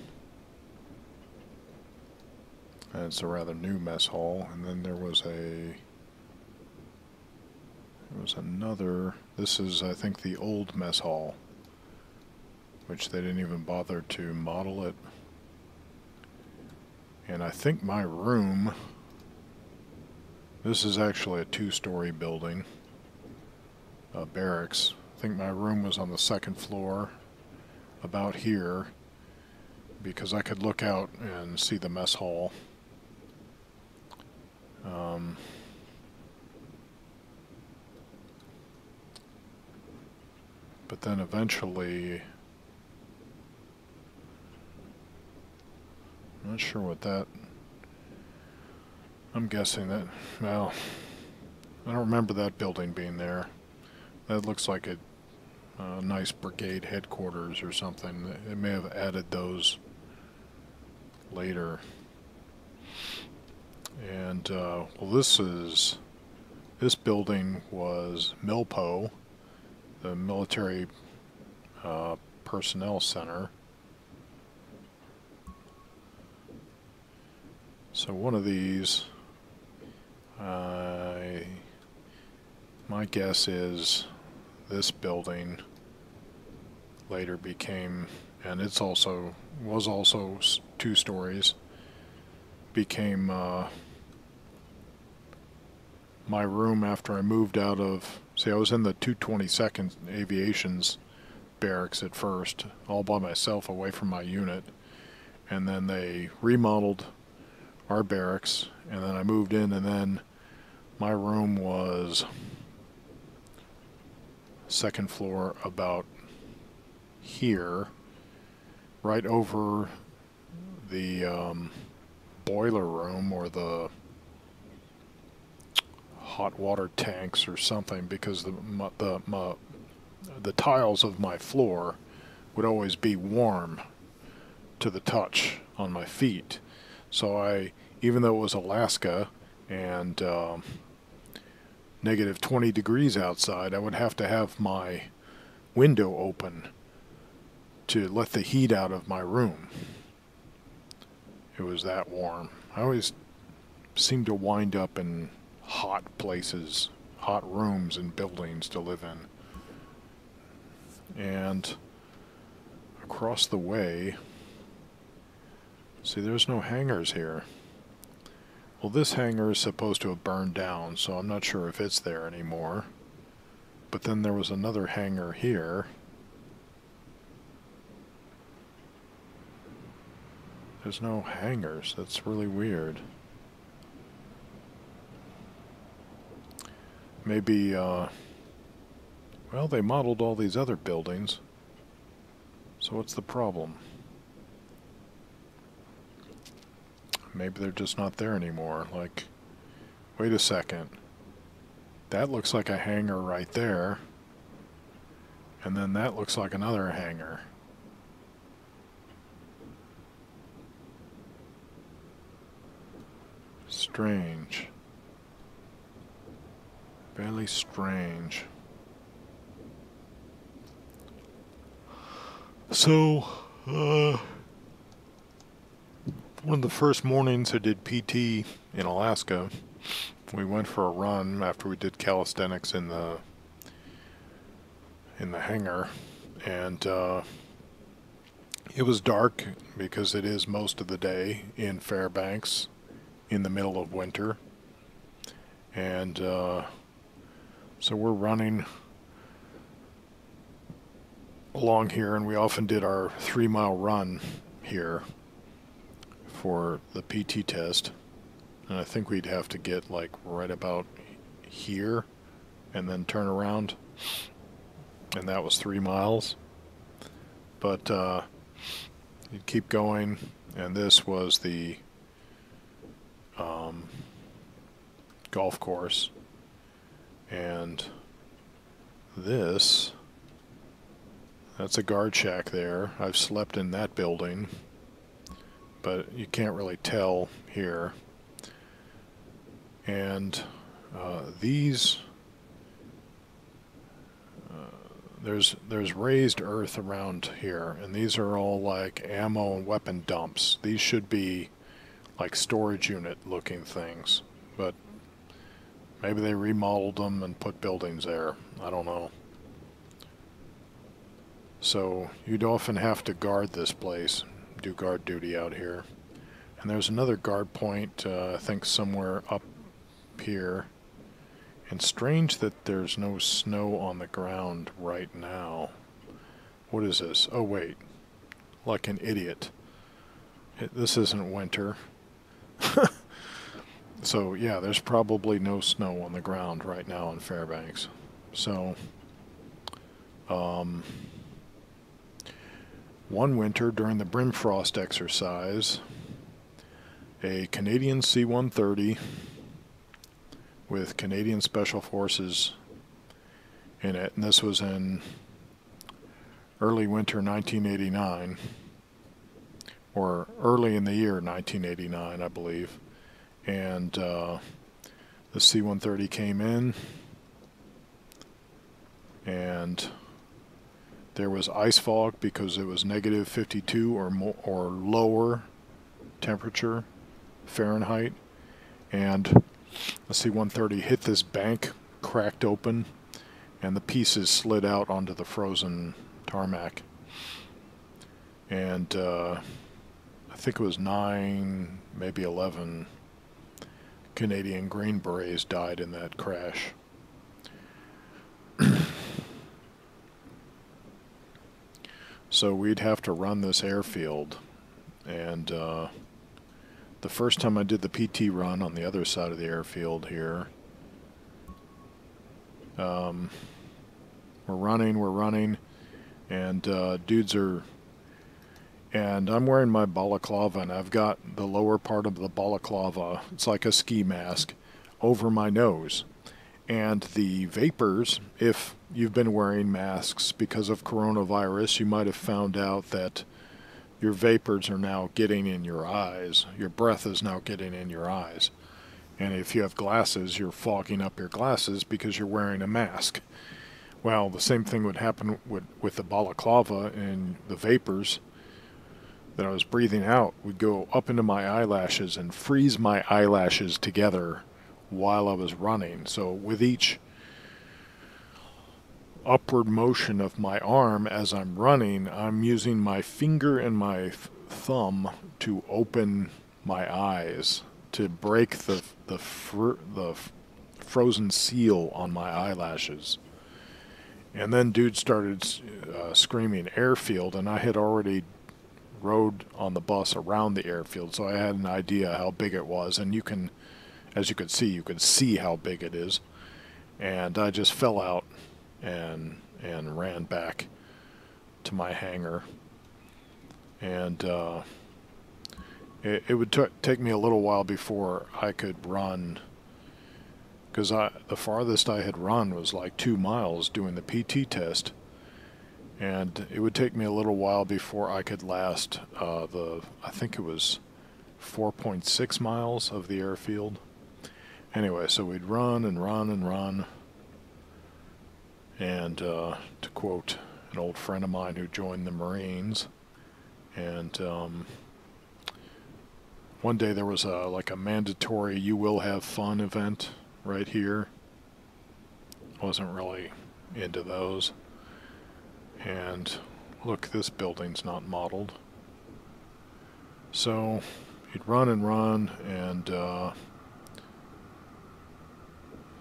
And it's a rather new mess hall. And then there was another, this is, I think, the old mess hall, which they didn't even bother to model it. And I think my room, this is actually a two-story building, barracks. I think my room was on the second floor, about here, because I could look out and see the mess hall. But then eventually, I'm not sure what that, I'm guessing that, well, I don't remember that building being there. That looks like a nice brigade headquarters or something. It may have added those later. And, well, this building was Milpo, the military personnel center. So one of these, my guess is this building later became, and it's also, was also 2 stories, became my room after I moved out of, see, I was in the 222nd Aviation's barracks at first, all by myself away from my unit, and then they remodeled our barracks, and then I moved in, and then my room was second floor about here, right over the boiler room or the hot water tanks or something, because the tiles of my floor would always be warm to the touch on my feet. So even though it was Alaska and negative 20 degrees outside, I would have to have my window open to let the heat out of my room. It was that warm. I always seem to wind up in hot places, hot rooms and buildings to live in. And across the way, see, there's no hangars here. Well, this hangar is supposed to have burned down, so I'm not sure if it's there anymore. But then there was another hangar here. There's no hangars. That's really weird. Maybe, well, they modeled all these other buildings. So what's the problem? Maybe they're just not there anymore. Like, wait a second. That looks like a hangar right there. And then that looks like another hangar. Strange. Fairly strange. So, one of the first mornings I did PT in Alaska, we went for a run after we did calisthenics in the hangar, and it was dark because it is most of the day in Fairbanks in the middle of winter, and so we're running along here, and we often did our 3-mile run here for the PT test, and I think we'd have to get like right about here and then turn around, and that was 3 miles. But you'd keep going, and this was the golf course, and that's a guard shack there. I've slept in that building, but you can't really tell here. And these, there's raised earth around here, and these are all like ammo and weapon dumps. These should be like storage unit looking things, but maybe they remodeled them and put buildings there. I don't know. So you'd often have to guard this place, do guard duty out here. And there's another guard point, I think somewhere up here. And strange that there's no snow on the ground right now. What is this? Oh wait, like an idiot. This isn't winter. So yeah, there's probably no snow on the ground right now in Fairbanks. So, one winter during the Brimfrost exercise, a Canadian C-130 with Canadian Special Forces in it, and this was in early winter 1989, or early in the year 1989, I believe. And the C-130 came in, and there was ice fog because it was negative 52 or more, or lower temperature Fahrenheit, and the C-130 hit this bank, cracked open, and the pieces slid out onto the frozen tarmac. And I think it was 9, maybe 11 Canadian Green Berets died in that crash. So we'd have to run this airfield, and the first time I did the PT run on the other side of the airfield here, we're running, and dudes are, and I'm wearing my balaclava, and I've got the lower part of the balaclava, it's like a ski mask, over my nose. And the vapors, if you've been wearing masks because of coronavirus, you might have found out that your vapors are now getting in your eyes. Your breath is now getting in your eyes. And if you have glasses, you're fogging up your glasses because you're wearing a mask. Well, the same thing would happen with the balaclava, and the vapors that I was breathing out would go up into my eyelashes and freeze my eyelashes together while I was running. So with each upward motion of my arm as I'm running, I'm using my finger and my thumb to open my eyes, to break the frozen seal on my eyelashes. And then dude started screaming airfield, and I had already rode on the bus around the airfield, so I had an idea how big it was, and you can, as you could see how big it is. And I just fell out and ran back to my hangar, and it would take me a little while before I could run, because the farthest I had run was like 2 miles doing the PT test, and it would take me a little while before I could last I think it was 4.6 miles of the airfield. Anyway, so we'd run and run and run, And to quote an old friend of mine who joined the Marines, and one day there was like a mandatory "you will have fun" event right here. Wasn't really into those. And look, this building's not modeled. So you'd run and run, and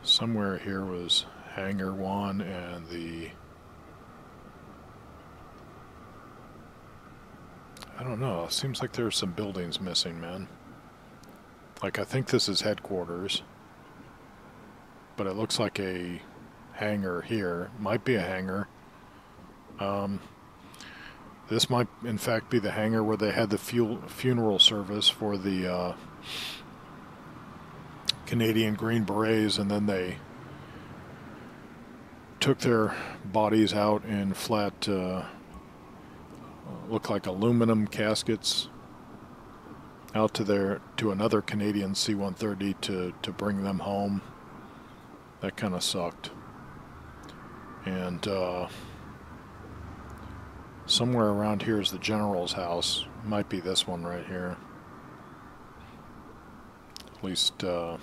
somewhere here was Hangar 1 and the... I don't know, it seems like there's some buildings missing, man. Like, I think this is headquarters, but it looks like a hangar here. Might be a hangar. This might, in fact, be the hangar where they had the funeral service for the Canadian Green Berets, and then they took their bodies out in flat, look like aluminum caskets, out to another Canadian C-130 to bring them home. That kind of sucked. And somewhere around here is the general's house. Might be this one right here. At least the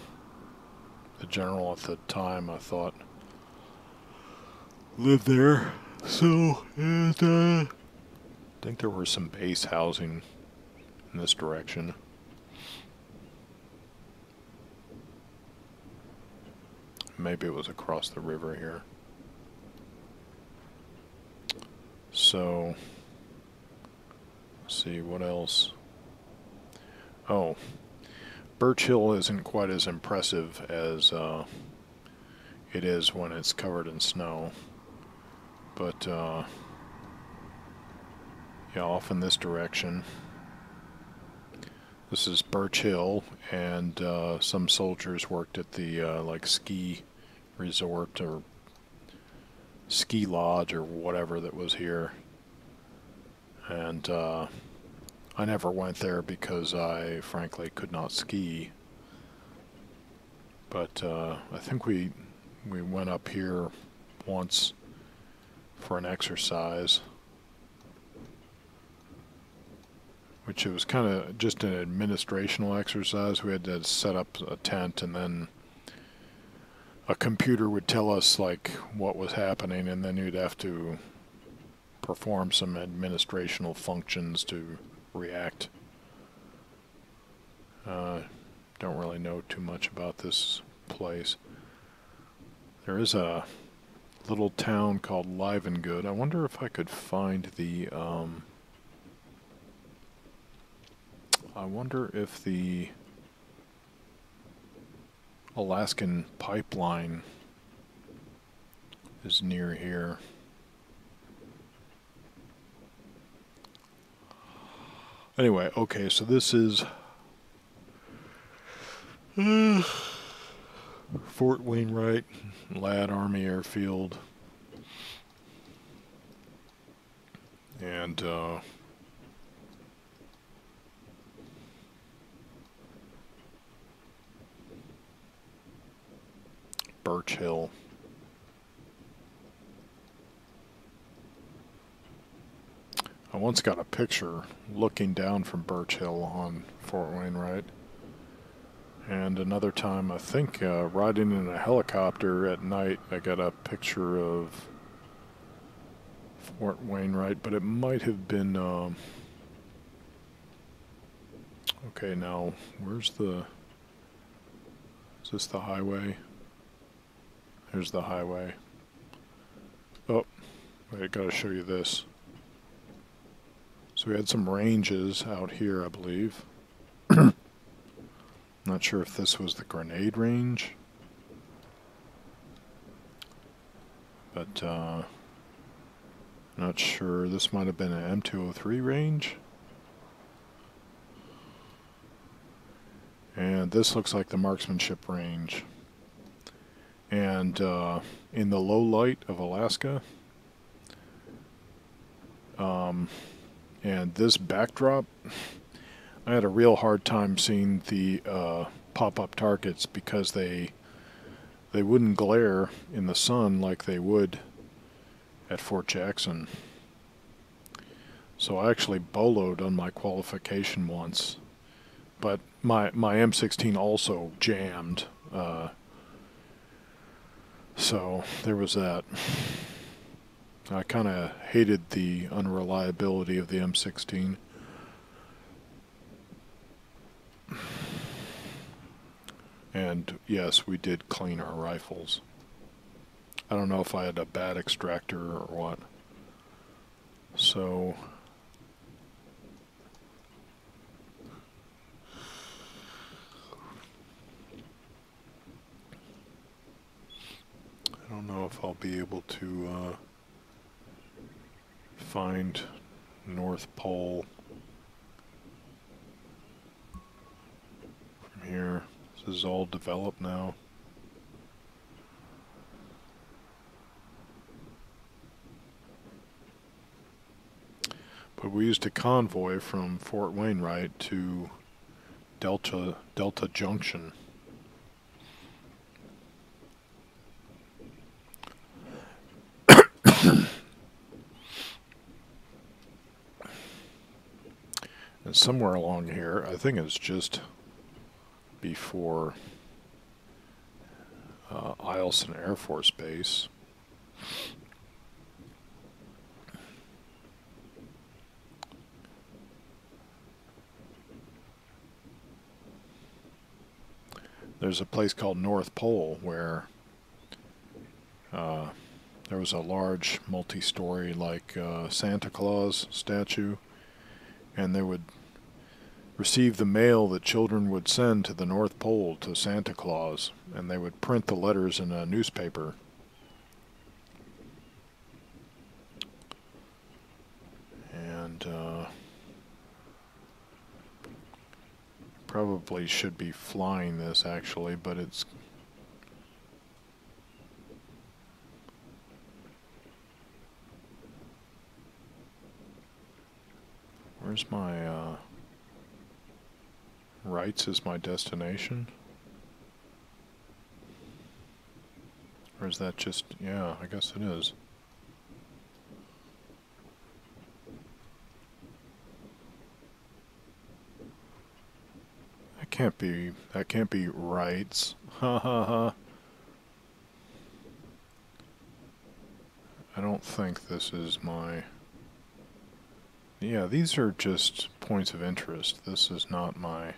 general at the time, I thought, lived there. So, and I think there was some base housing in this direction. Maybe it was across the river here. So, let's see, what else? Oh, Birch Hill isn't quite as impressive as it is when it's covered in snow. But, yeah, off in this direction. This is Birch Hill, and some soldiers worked at the, like, ski resort or ski lodge or whatever that was here. And I never went there because I frankly could not ski. But I think we went up here once for an exercise, which it was kind of just an administrational exercise. We had to set up a tent, and then a computer would tell us like what was happening, and then you'd have to perform some administrational functions to react. Don't really know too much about this place. There is a little town called Livengood. I wonder if I could find the I wonder if the Alaskan pipeline is near here. Anyway, okay, so this is Fort Wainwright, Ladd Army Airfield, and Birch Hill. I once got a picture looking down from Birch Hill on Fort Wainwright. And another time, I think, riding in a helicopter at night, I got a picture of Fort Wainwright, but it might have been, okay, now, where's the, is this the highway? Here's the highway. Oh, I gotta show you this. So we had some ranges out here, I believe. Not sure if this was the grenade range, but not sure. This might have been an M203 range. And this looks like the marksmanship range. And in the low light of Alaska, and this backdrop, I had a real hard time seeing the pop-up targets because they wouldn't glare in the sun like they would at Fort Jackson. So I actually boloed on my qualification once, but my M16 also jammed. So there was that. I kind of hated the unreliability of the M16. And yes, we did clean our rifles. I don't know if I had a bad extractor or what. So I don't know if I'll be able to find North Pole from here. This is all developed now. But we used a convoy from Fort Wainwright to Delta Junction. And somewhere along here, I think it's just before Eielson Air Force Base. There's a place called North Pole where there was a large multi-story like Santa Claus statue, and they would receive the mail that children would send to the North Pole to Santa Claus, and they would print the letters in a newspaper. And probably should be flying this actually, but it's where's my Wrights is my destination? Or is that just, yeah, I guess it is. That can't be Wrights. Ha ha ha. I don't think this is my... Yeah, these are just points of interest. This is not my...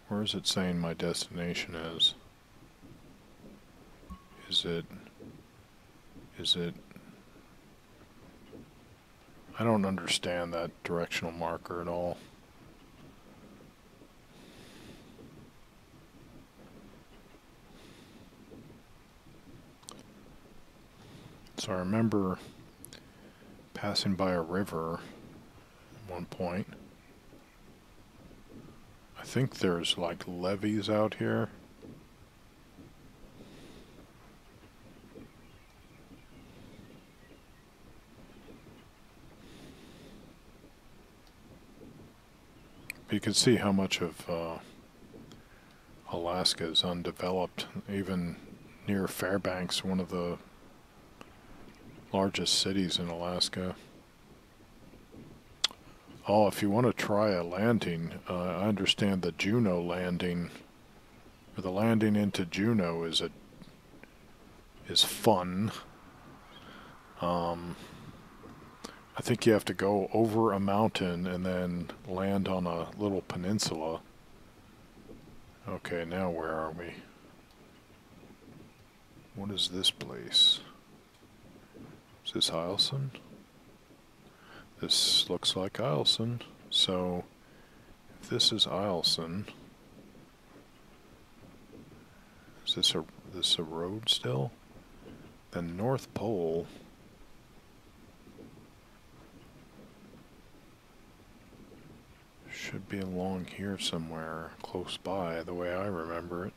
Where is it saying my destination is? Is it... I don't understand that directional marker at all. So I remember passing by a river at one point. I think there's like levees out here. But you can see how much of Alaska is undeveloped. Even near Fairbanks, one of the largest cities in Alaska. Oh, if you want to try a landing, I understand the Juneau landing, or the landing into Juneau is fun. I think you have to go over a mountain and then land on a little peninsula. Okay, now where are we? What is this place? Is this Eielson? This looks like Eielson. So, if this is Eielson, is this a road still? Then North Pole should be along here somewhere, close by, the way I remember it.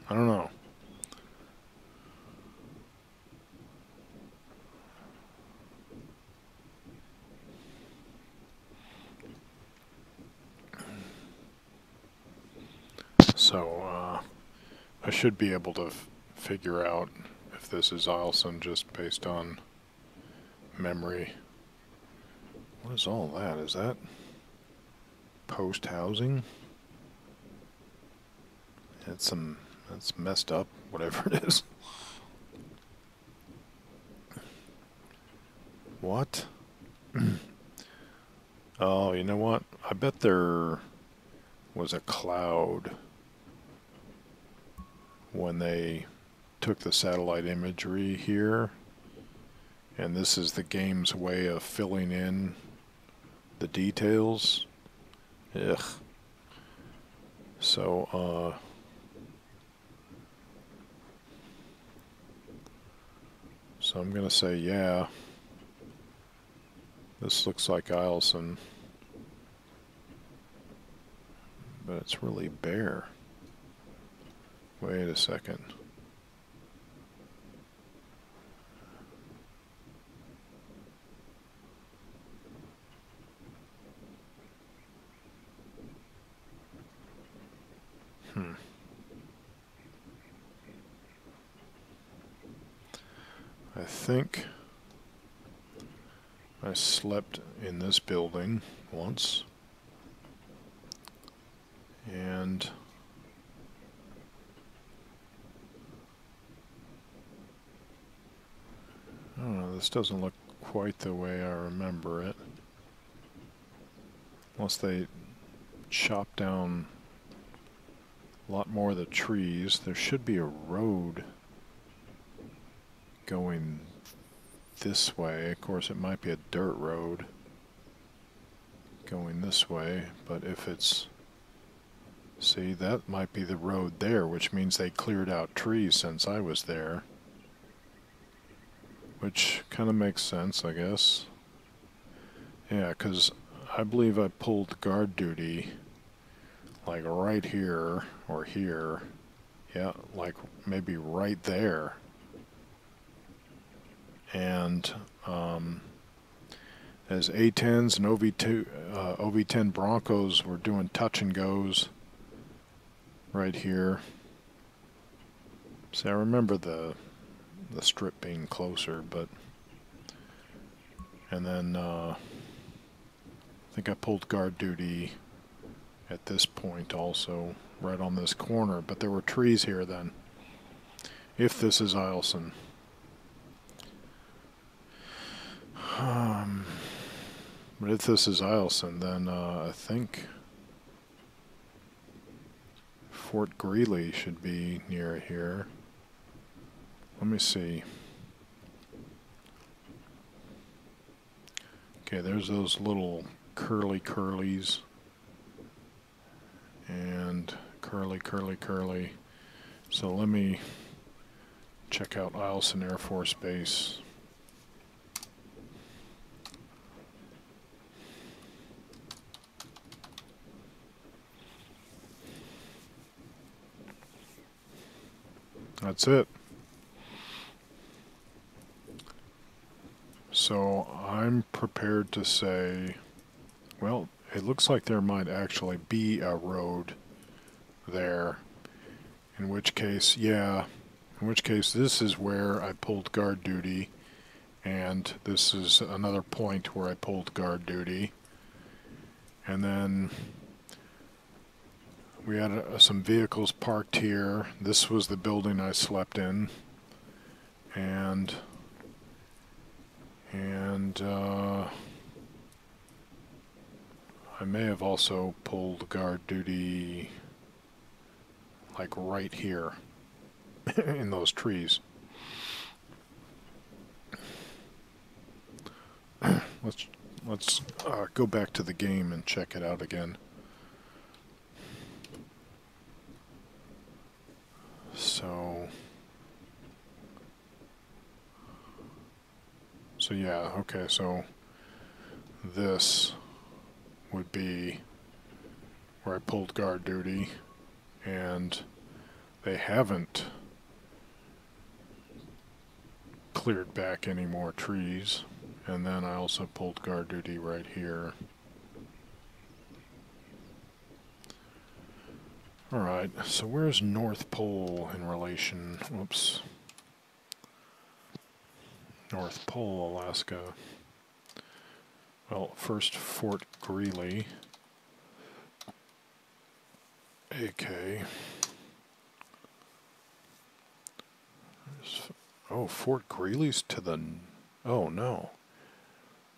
I don't know. So, I should be able to figure out if this is Eielson just based on memory. What is all that? Is that post housing? That's messed up, whatever it is. What? Oh, you know what? I bet there was a cloud when they took the satellite imagery here, and this is the game's way of filling in the details. Ugh. So, so I'm gonna say, yeah, this looks like Eielson, but it's really bare. Wait a second. I think I slept in this building once, and I don't know, this doesn't look quite the way I remember it. Unless they chop down a lot more of the trees. There should be a road going this way. Of course, it might be a dirt road going this way, but if it's... See, that might be the road there, which means they cleared out trees since I was there. Which kind of makes sense, I guess. Yeah, because I believe I pulled guard duty like right here or here. Yeah, like maybe right there. And as A-10s and OV-10 Broncos were doing touch and goes right here. See, I remember the strip being closer, but... And then I think I pulled guard duty at this point also, right on this corner, but there were trees here then. If this is Eielson. But if this is Eielson, then I think Fort Greeley should be near here. Let me see. Okay, there's those little curlies. And curly. So let me check out Eielson Air Force Base. That's it. So I'm prepared to say, well, it looks like there might actually be a road there. In which case, yeah, in which case this is where I pulled guard duty, and this is another point where I pulled guard duty. And then we had some vehicles parked here. This was the building I slept in. And I may have also pulled guard duty like right here in those trees. Let's go back to the game and check it out again. So yeah, okay, so this would be where I pulled guard duty, and they haven't cleared back any more trees. And then I also pulled guard duty right here. Alright, so where's North Pole in relation? Whoops. North Pole, Alaska. Well, first Fort Greely. AK. Oh, Fort Greely's to the... Oh, no.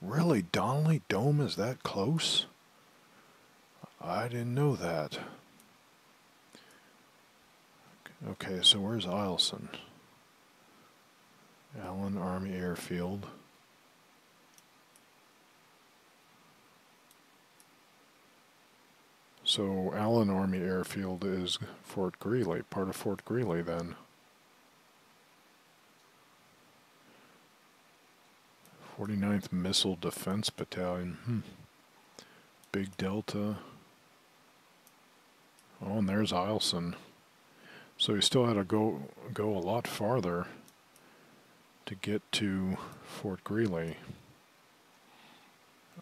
Really? Donnelly Dome is that close? I didn't know that. Okay, so where's Eielson? Allen Army Airfield. So Allen Army Airfield is Fort Greely, part of Fort Greely then. 49th Missile Defense Battalion. Big Delta. Oh, and there's Eielson. So he still had to go a lot farther to get to Fort Greely.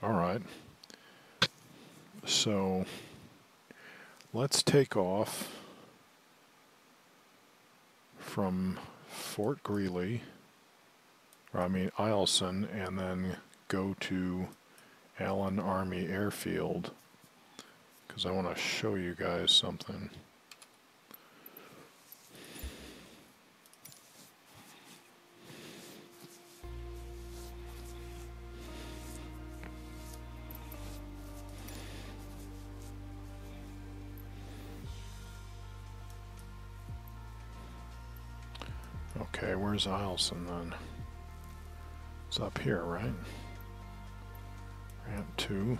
Alright. So let's take off from Fort Greely, or I mean Eielson, and then go to Allen Army Airfield, because I want to show you guys something. Okay, where's Eielson then? It's up here, right? Ramp 2.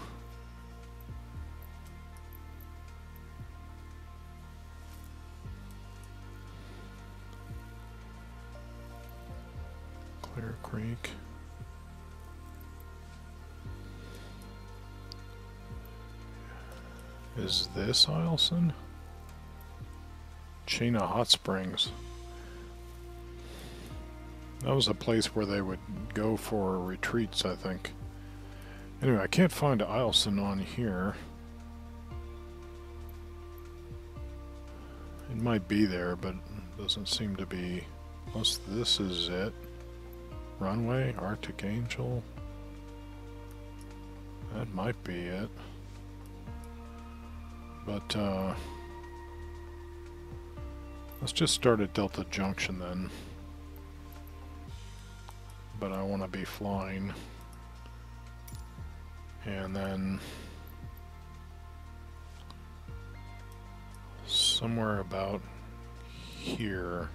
Clear Creek. Is this Eielson? Chena Hot Springs. That was a place where they would go for retreats, I think. Anyway, I can't find Eielson on here. It might be there, but it doesn't seem to be. Unless this is it. Runway, Arctic Angel. That might be it. But, let's just start at Delta Junction then. But I want to be flying, and then somewhere about here.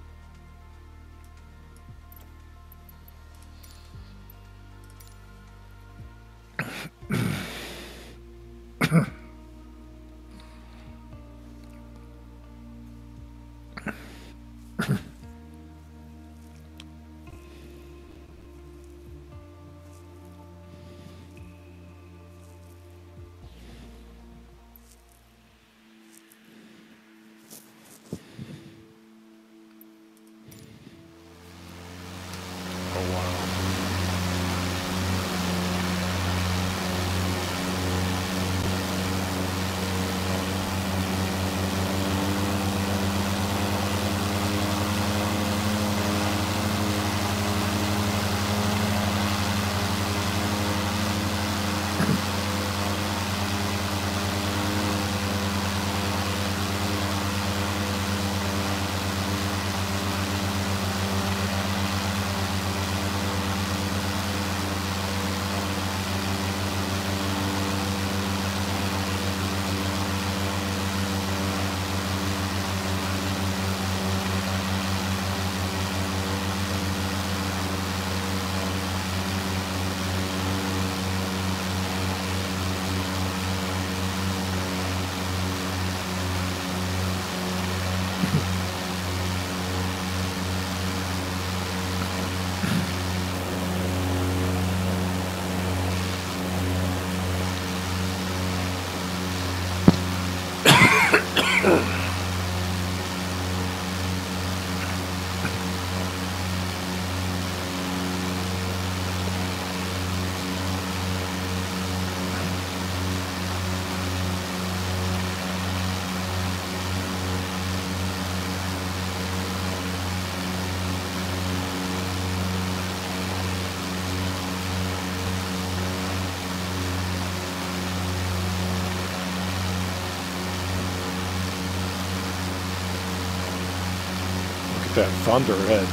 that thunderhead.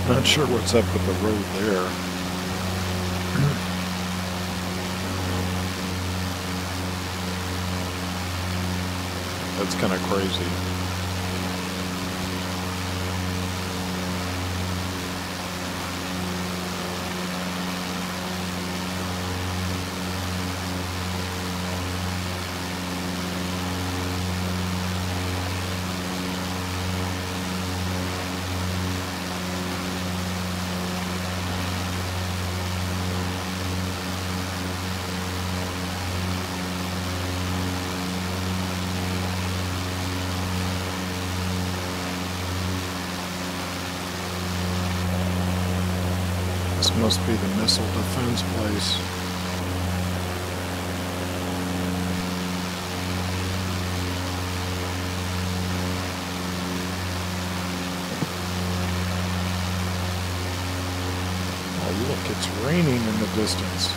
Not sure what's up with the road there. That's kind of crazy. This must be the missile defense place. Oh look, it's raining in the distance.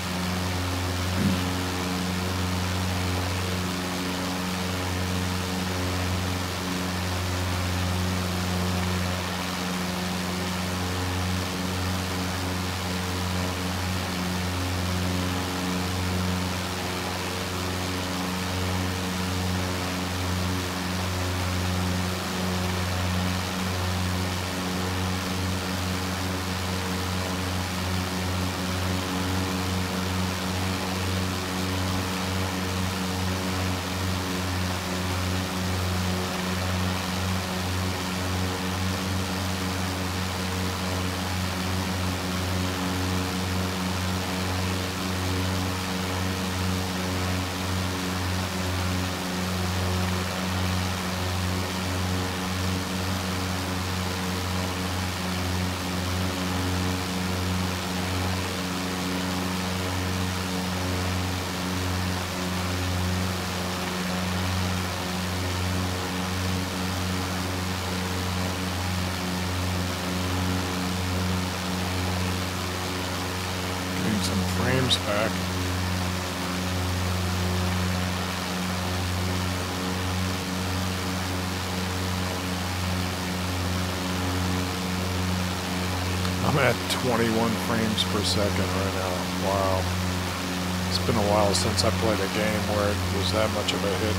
Some frames back. I'm at 21 frames per second right now. Wow. It's been a while since I played a game where it was that much of a hit.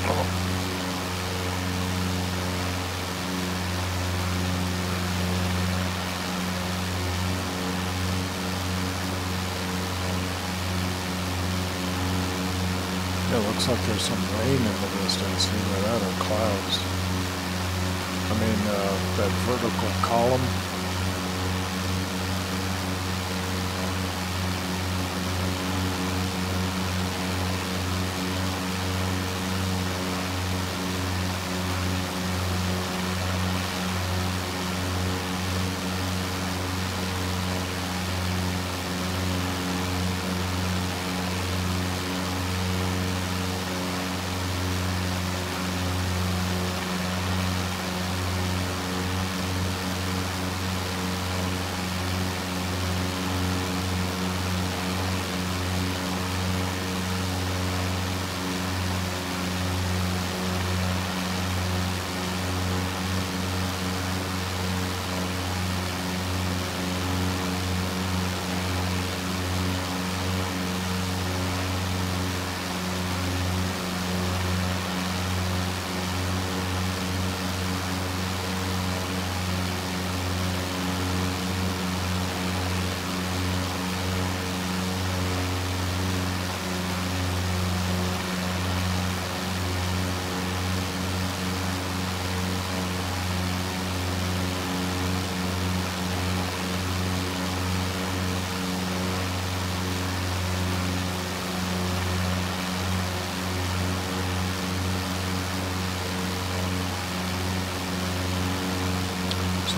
Oh. It looks like there's some rain in the distance, either that or clouds. I mean, that vertical column.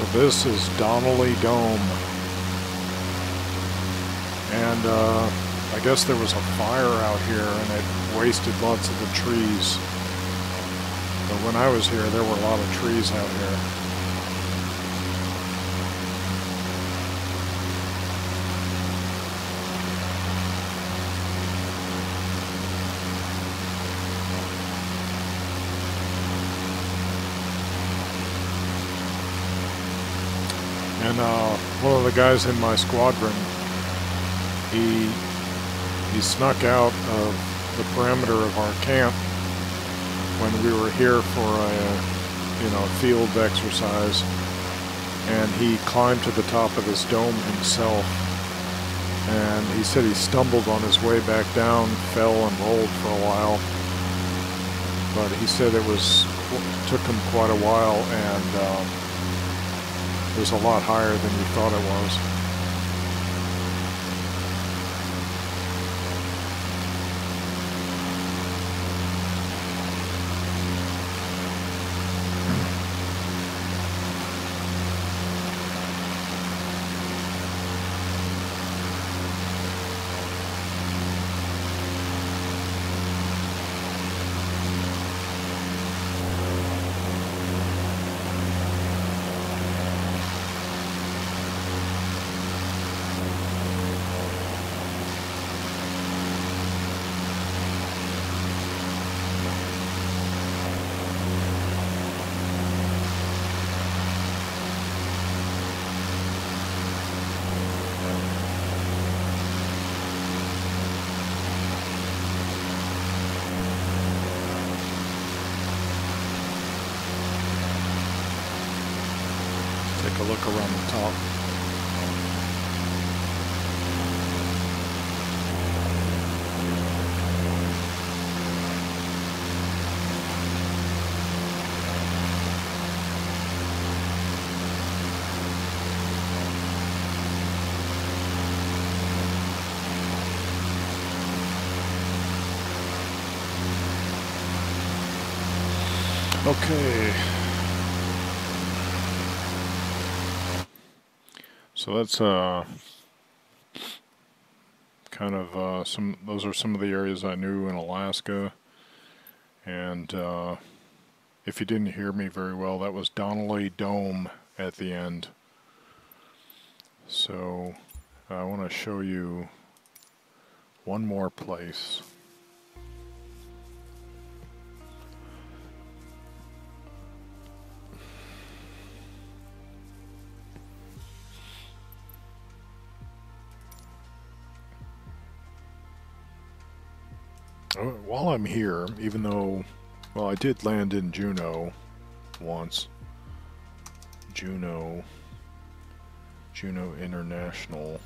So this is Donnelly Dome. And I guess there was a fire out here and it wasted lots of the trees. But when I was here, there were a lot of trees out here. And one of the guys in my squadron, he snuck out of the perimeter of our camp when we were here for a field exercise, and he climbed to the top of this dome himself. And he said he stumbled on his way back down, fell and rolled for a while. But he said it took him quite a while, and it was a lot higher than we thought it was. Take a look around the top. Okay. So that's kind of those are some of the areas I knew in Alaska. And if you didn't hear me very well, that was Donnelly Dome at the end. So I want to show you one more place. While I'm here, even though, well, I did land in Juneau once. Juneau International.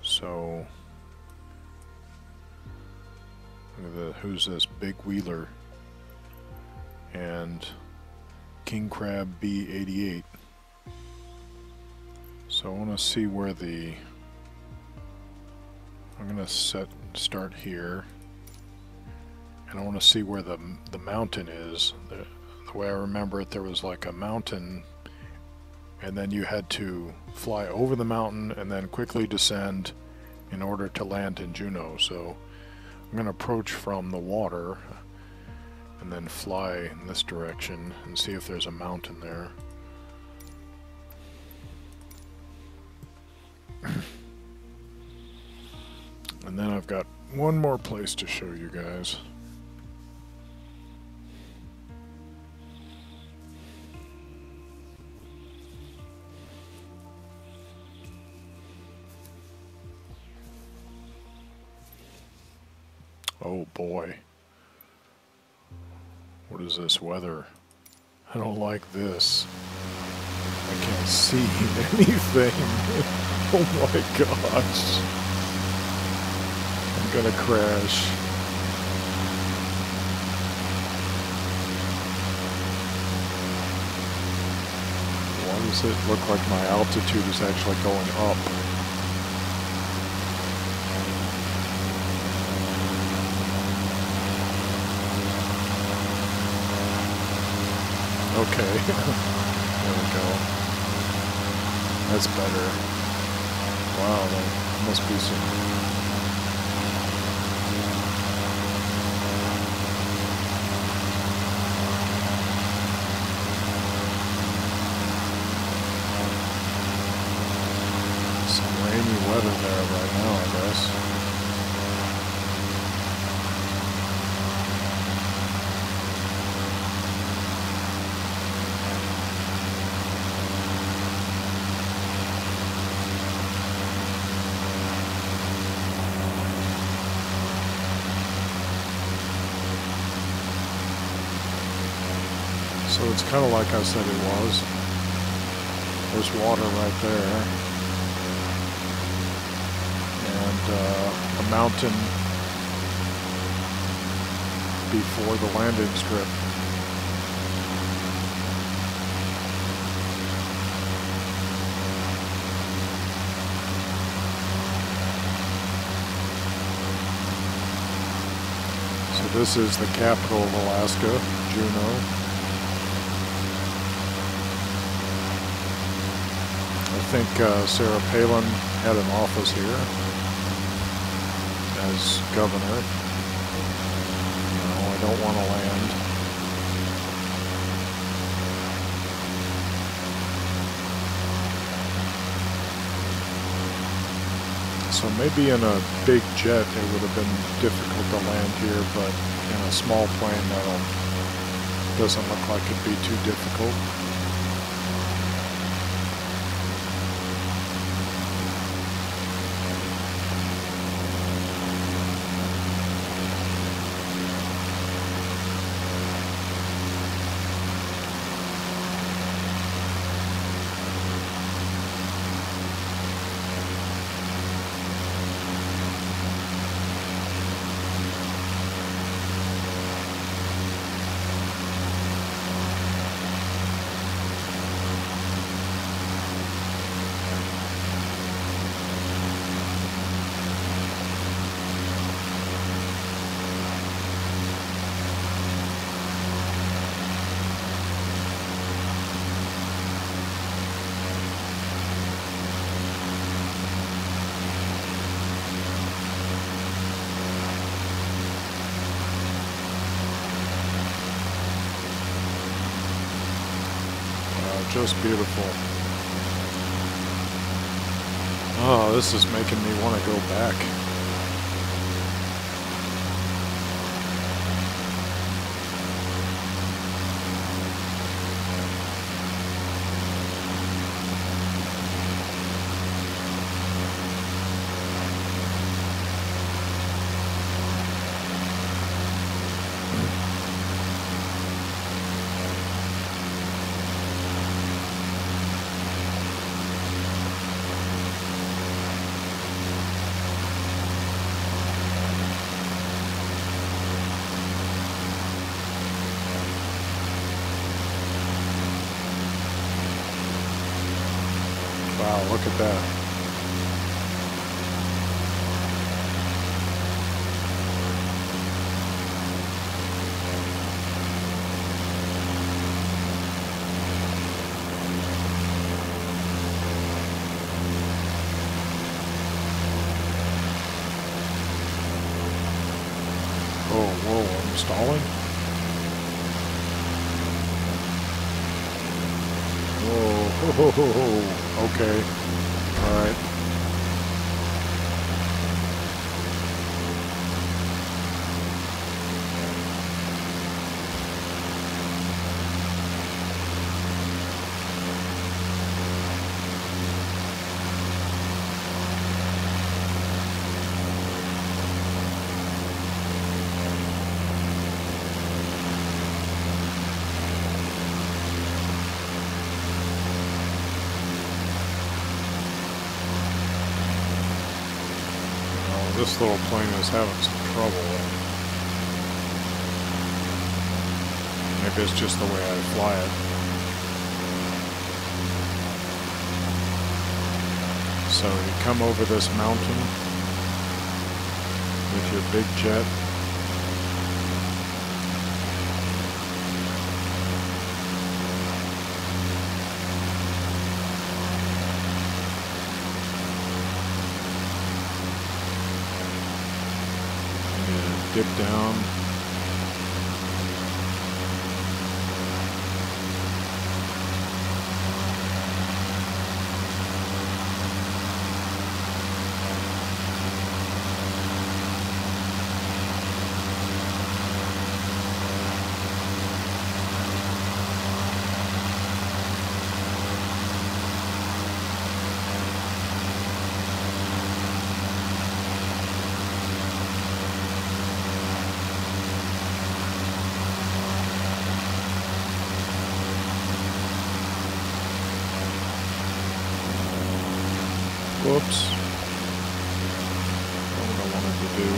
So, look at who's this? Big Wheeler and King Crab B88. So I want to see where I'm going to start here, and I want to see where the mountain is. The way I remember it, there was like a mountain, and then you had to fly over the mountain and then quickly descend in order to land in Juneau. So I'm going to approach from the water and then fly in this direction and see if there's a mountain there. And then I've got one more place to show you guys. Oh boy. What is this weather? I don't like this. I can't see anything. Oh my gosh. Gonna crash. Why does it look like my altitude is actually going up? Okay. There we go. That's better. Wow, that must be some... some rainy weather there right now, I guess. So it's kind of like I said it was. There's water right there. And a mountain before the landing strip. So this is the capital of Alaska, Juneau. I think Sarah Palin had an office here as governor. No, I don't want to land. So maybe in a big jet it would have been difficult to land here, but in a small plane that doesn't look like it'd be too difficult. Just beautiful. Oh, this is making me want to go back. Wow, look at that. Oh, whoa, I'm stalling? Whoa, okay. All right. This little plane is having some trouble. Maybe it's just the way I fly it. So you come over this mountain with your big jet. dip down. Whoops. Not what I wanted to do.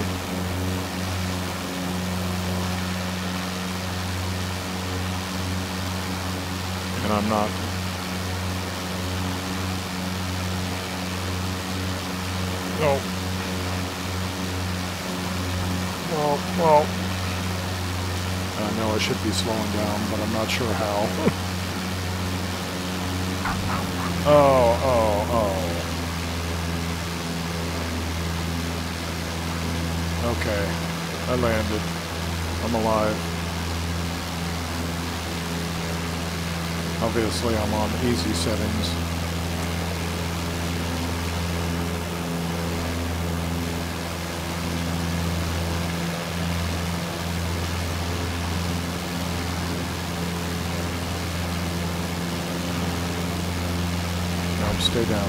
And I'm not. No. Well. I know I should be slowing down, but I'm not sure how. Oh. Okay, I landed. I'm alive. Obviously, I'm on easy settings. No, stay down.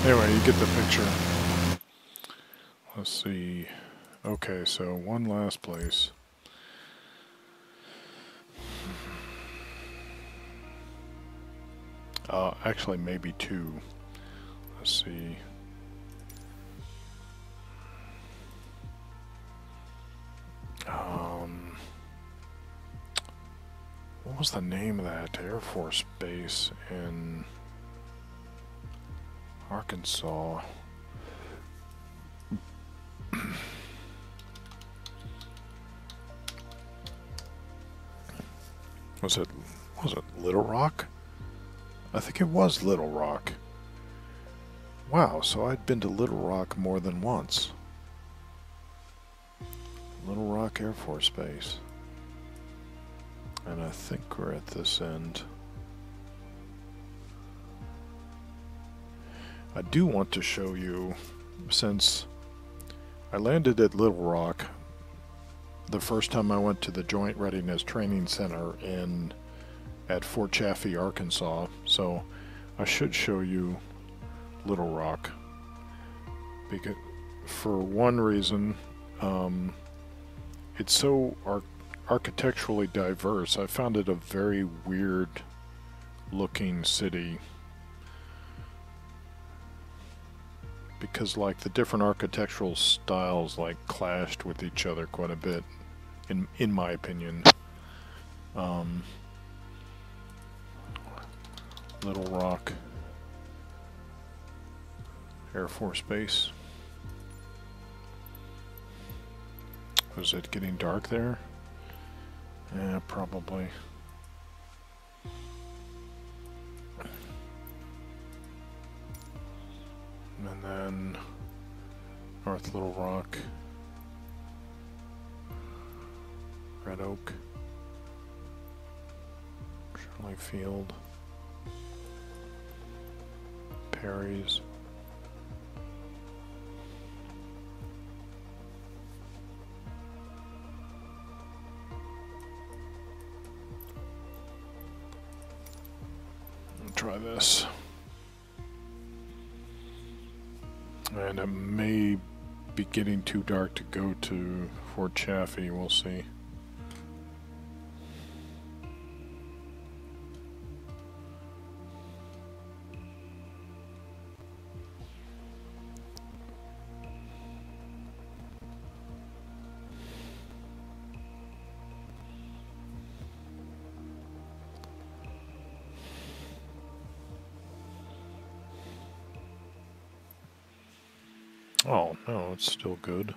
Anyway, you get the picture. Let's see. Okay, so one last place. Actually, maybe two. Let's see. What was the name of that Air Force base in Arkansas? Was it Little Rock? I think it was Little Rock. Wow, so I'd been to Little Rock more than once. Little Rock Air Force Base. And I think we're at this end. I do want to show you, since I landed at Little Rock the first time I went to the Joint Readiness Training Center at Fort Chaffee, Arkansas, so I should show you Little Rock. Because, for one reason, it's so architecturally diverse. I found it a very weird looking city. Because like the different architectural styles like clashed with each other quite a bit, in my opinion. Little Rock Air Force Base. Was it getting dark there? Yeah, probably. And then North Little Rock, Red Oak, Shirley Field, Perry's. Try this. And it may be getting too dark to go to Fort Chaffee, we'll see. Oh, no, it's still good.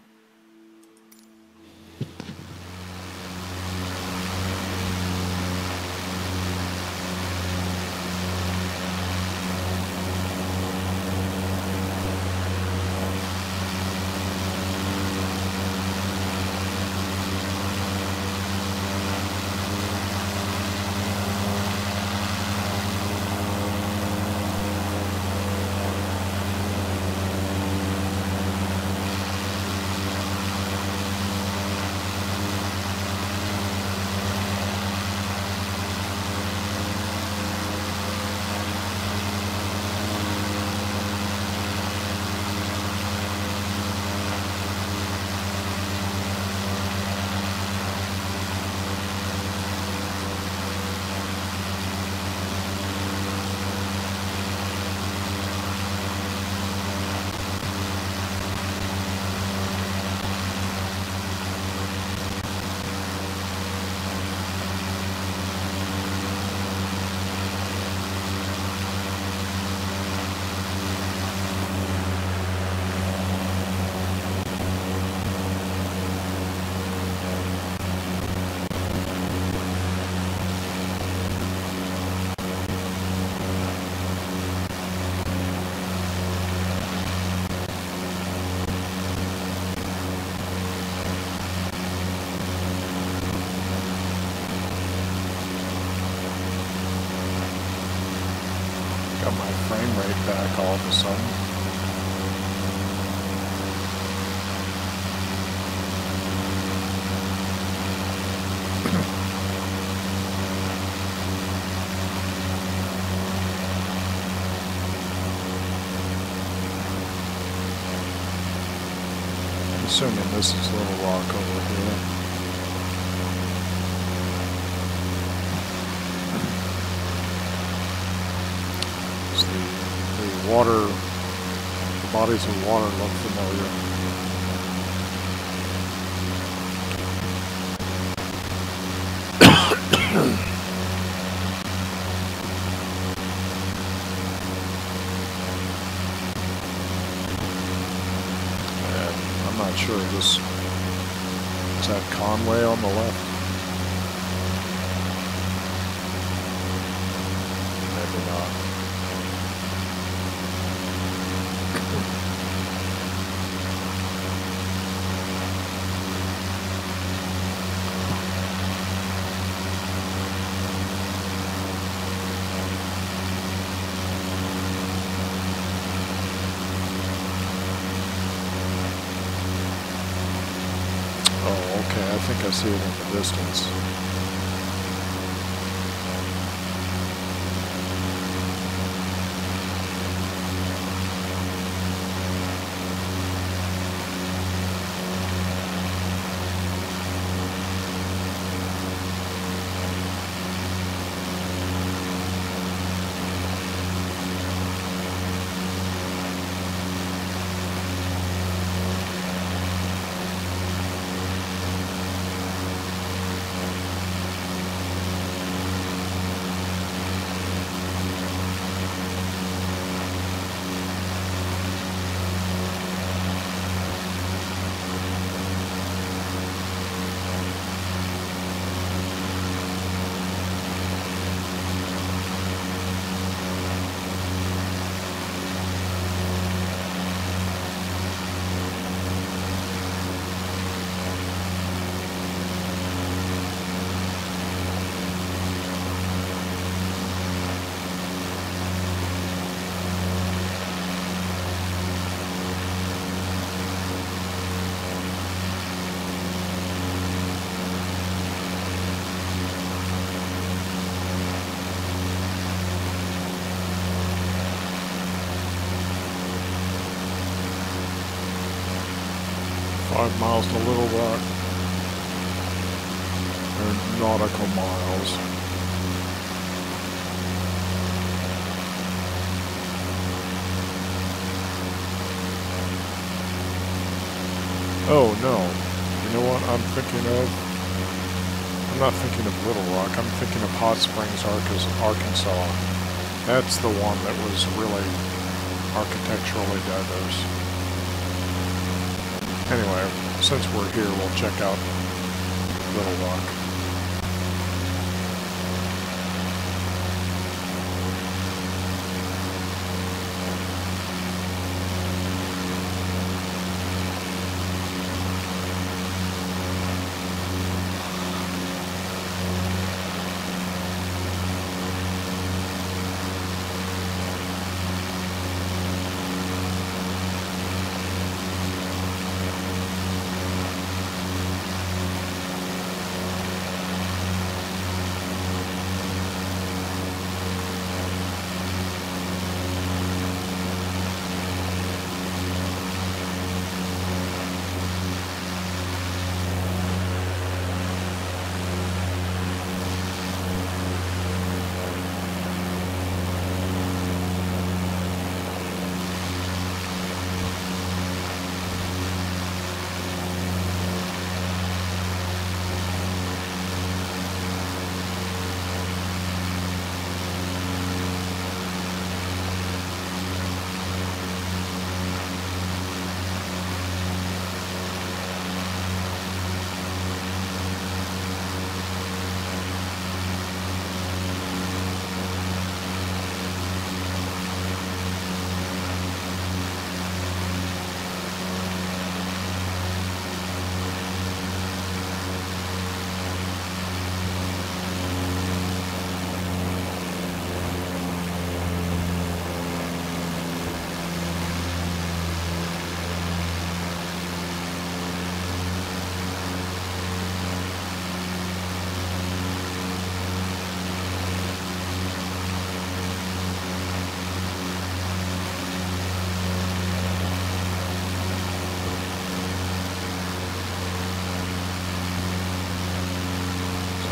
got my frame rate back all of a sudden. Assuming this is Little Rock over here. The water, the bodies of water look familiar. And I'm not sure, is that Conway on the left? Maybe not. Oh, okay, I think I see it in the distance. Five miles to Little Rock. Or nautical miles. Oh no. You know what I'm thinking of? I'm not thinking of Little Rock. I'm thinking of Hot Springs, Arkansas. That's the one that was really architecturally diverse. Anyway, since we're here, we'll check out Little Rock.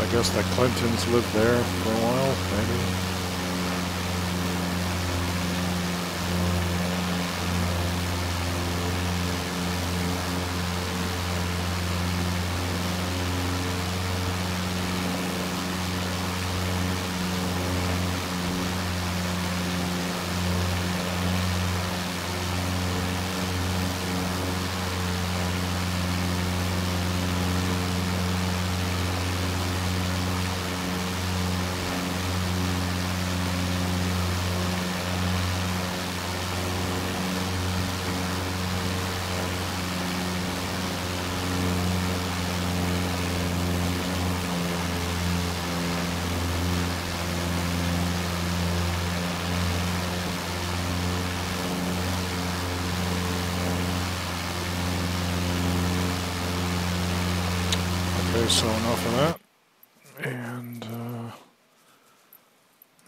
I guess the Clintons lived there for a while, maybe. Okay, so enough of that. And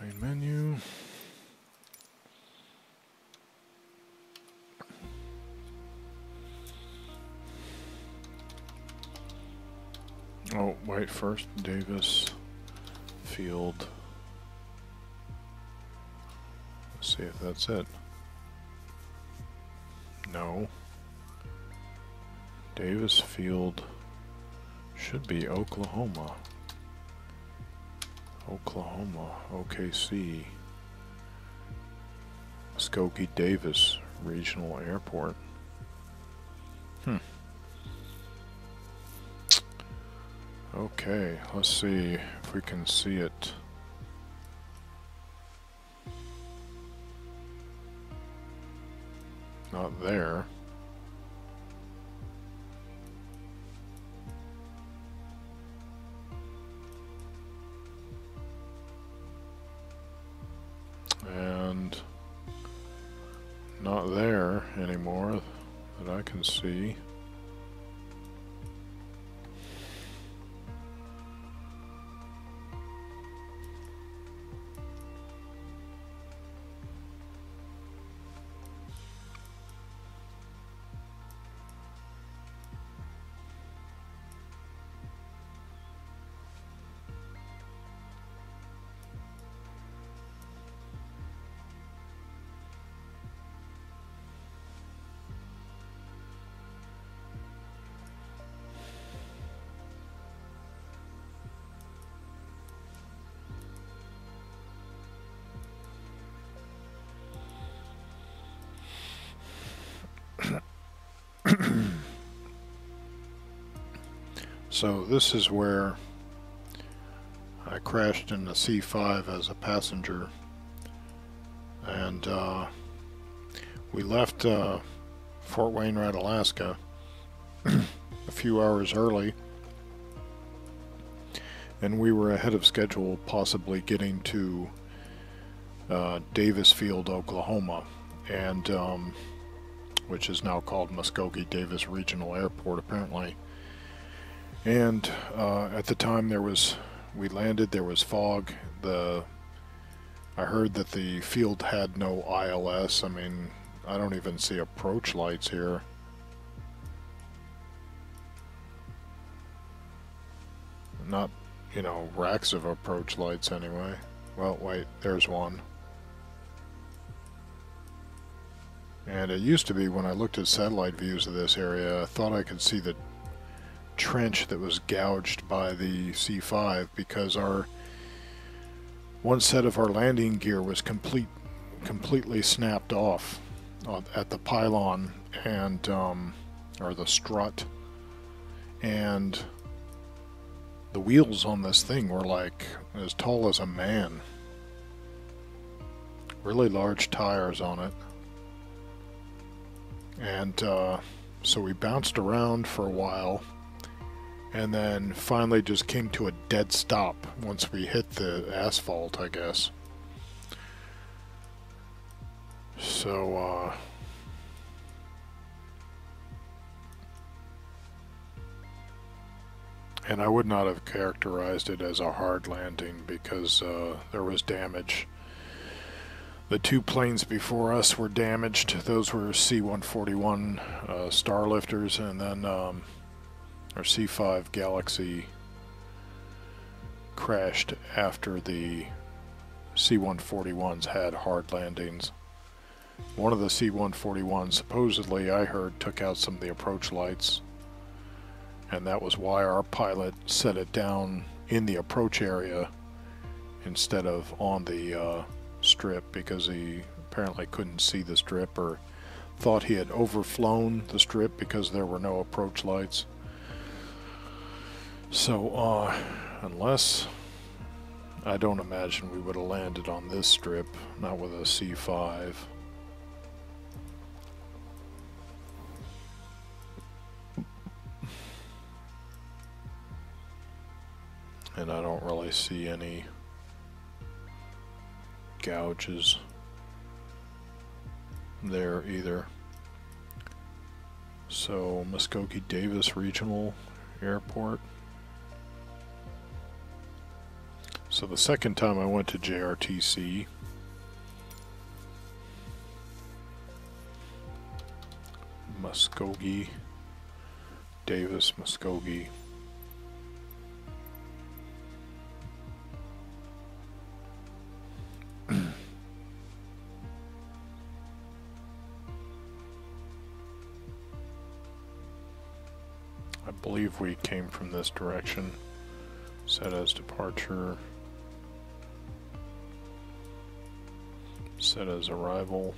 main menu. Oh, wait, first Davis Field. Let's see if that's it. No. Davis Field should be Oklahoma. Oklahoma, OKC. Muskogee Davis Regional Airport. Okay, let's see if we can see it. Not there. And not there anymore that I can see. So this is where I crashed in the C5 as a passenger, and we left Fort Wainwright, Alaska a few hours early, and we were ahead of schedule, possibly getting to Davis Field, Oklahoma, and which is now called Muskogee Davis Regional Airport, apparently. And at the time we landed, there was fog. I heard that the field had no ILS. I mean, I don't even see approach lights here. Not, you know, racks of approach lights anyway. Well, wait, there's one. And it used to be, when I looked at satellite views of this area, I thought I could see the trench that was gouged by the C5, because one set of our landing gear was completely snapped off at the pylon and or the strut, and the wheels on this thing were like as tall as a man. Really large tires on it. And so we bounced around for a while, and then finally just came to a dead stop once we hit the asphalt, I guess. So, and I would not have characterized it as a hard landing, because there was damage. The two planes before us were damaged. Those were C-141 Starlifters, and then our C-5 Galaxy crashed after the C-141s had hard landings. One of the C-141s, supposedly I heard, took out some of the approach lights, and that was why our pilot set it down in the approach area instead of on the strip, because he apparently couldn't see the strip, or thought he had overflown the strip because there were no approach lights. So unless, I don't imagine we would have landed on this strip, not with a C5. And I don't really see any gouges there either. So Muskogee Davis Regional Airport. So the second time I went to JRTC, Muskogee Davis, Muskogee. I believe we came from this direction. Set as departure. Set as arrival.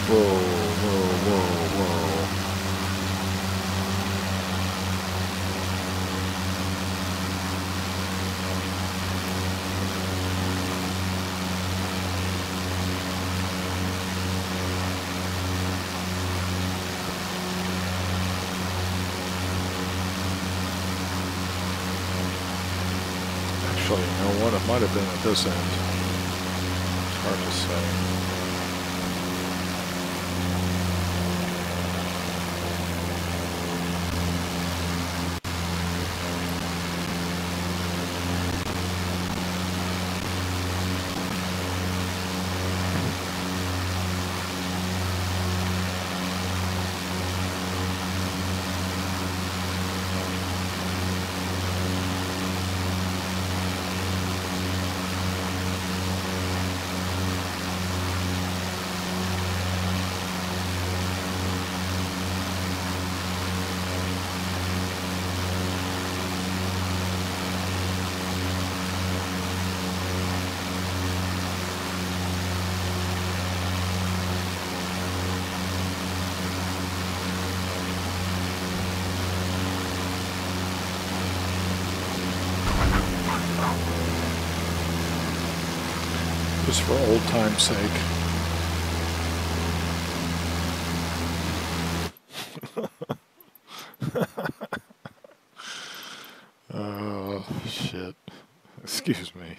Whoa, whoa, whoa, whoa. Actually, you know what? It might have been at this end. Hard to say. Just for old time's sake. Oh, shit. Excuse me.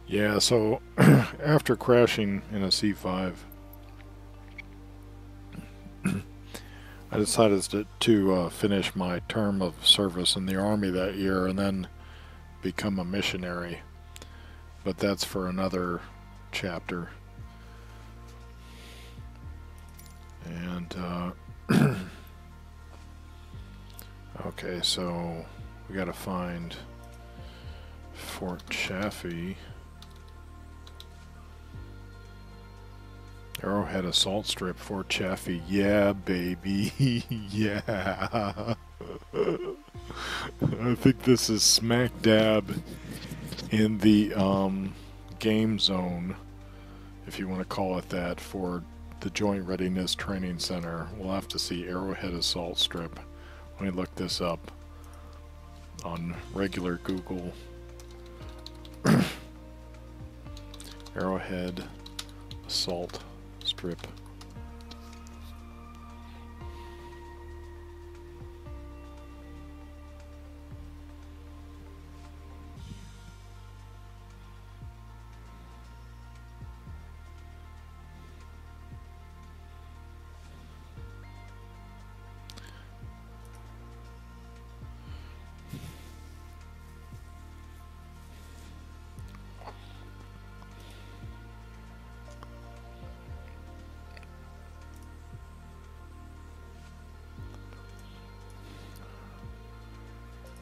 Yeah, so after crashing in a C5, I decided to finish my term of service in the Army that year and then become a missionary. But that's for another chapter. And, okay, so we gotta find Fort Chaffee. Arrowhead Arrowhead Assault Strip, Fort Chaffee. Yeah, baby. Yeah. I think this is smack dab in the game zone, if you want to call it that, for the Joint Readiness Training Center. We'll have to see Arrowhead Assault Strip. Let me look this up on regular Google. Arrowhead Assault Strip.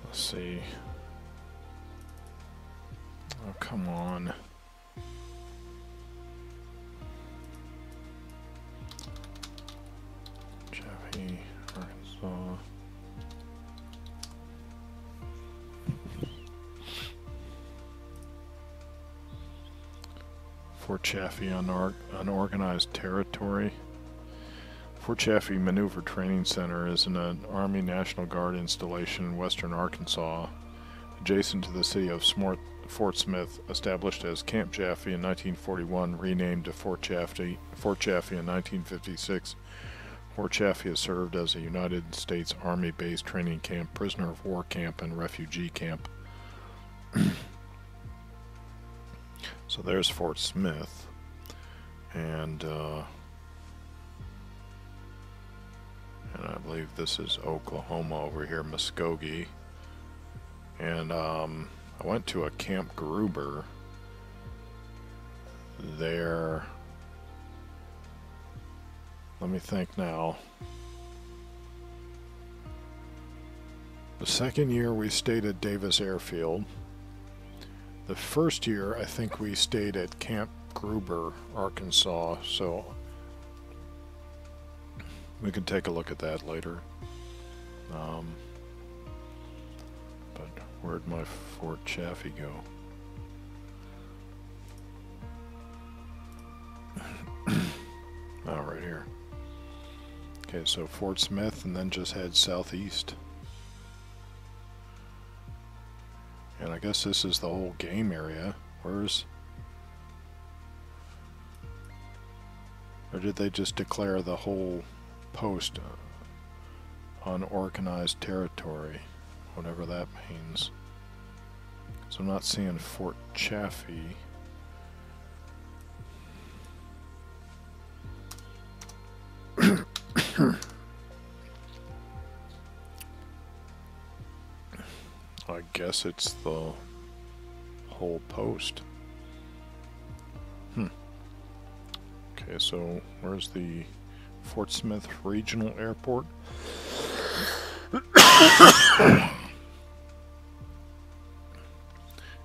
Let's see. Oh, come on. Chaffee, Arkansas. Fort Chaffee, unorganized territory. Fort Chaffee Maneuver Training Center is an Army National Guard installation in western Arkansas, adjacent to the city of Fort Smith, established as Camp Chaffee in 1941, renamed to Fort Chaffee in 1956. Fort Chaffee has served as a United States Army base training camp, prisoner of war camp, and refugee camp. So there's Fort Smith, and I believe this is Oklahoma over here, Muskogee. And I went to a Camp Gruber there. Let me think now. The second year we stayed at Davis Airfield. The first year I think we stayed at Camp Gruber, Arkansas, so we can take a look at that later. But where'd my Fort Chaffee go? Oh, right here. Okay, so Fort Smith, and then just head southeast. And I guess this is the whole game area. Where's... Or did they just declare the whole post unorganized territory? Whatever that means. So I'm not seeing Fort Chaffee. I guess it's the whole post. Okay, so where's the Fort Smith Regional Airport?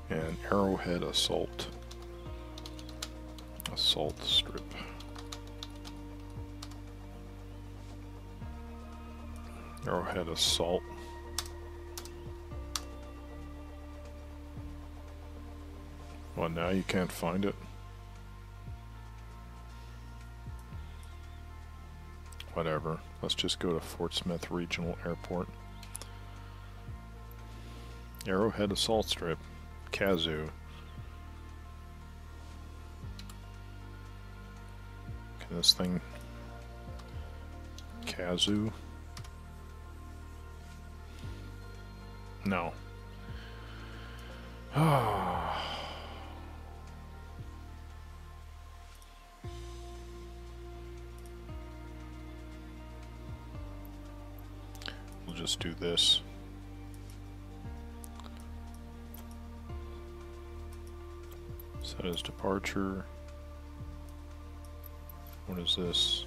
And Arrowhead Assault Strip. Arrowhead Assault. Well, now you can't find it. Whatever. Let's just go to Fort Smith Regional Airport. Arrowhead Assault Strip. Kazoo. Can this thing... Kazoo? No. We'll just do this. Set as departure. What is this?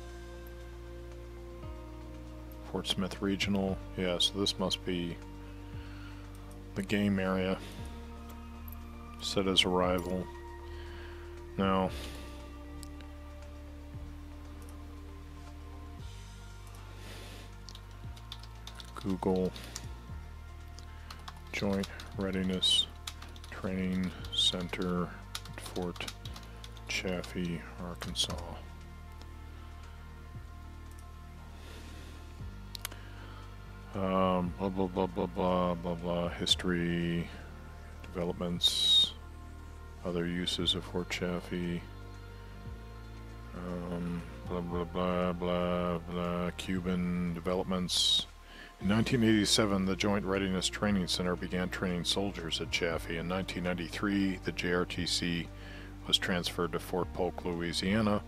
Fort Smith Regional. Yeah, so this must be the game area. Set as arrival. Now, Google Joint Readiness Training Center, Fort Chaffee, Arkansas. Blah blah blah blah blah blah blah. History, developments, other uses of Fort Chaffee. Blah blah blah blah blah. Cuban developments. In 1987, the Joint Readiness Training Center began training soldiers at Chaffee. In 1993, the JRTC was transferred to Fort Polk, Louisiana.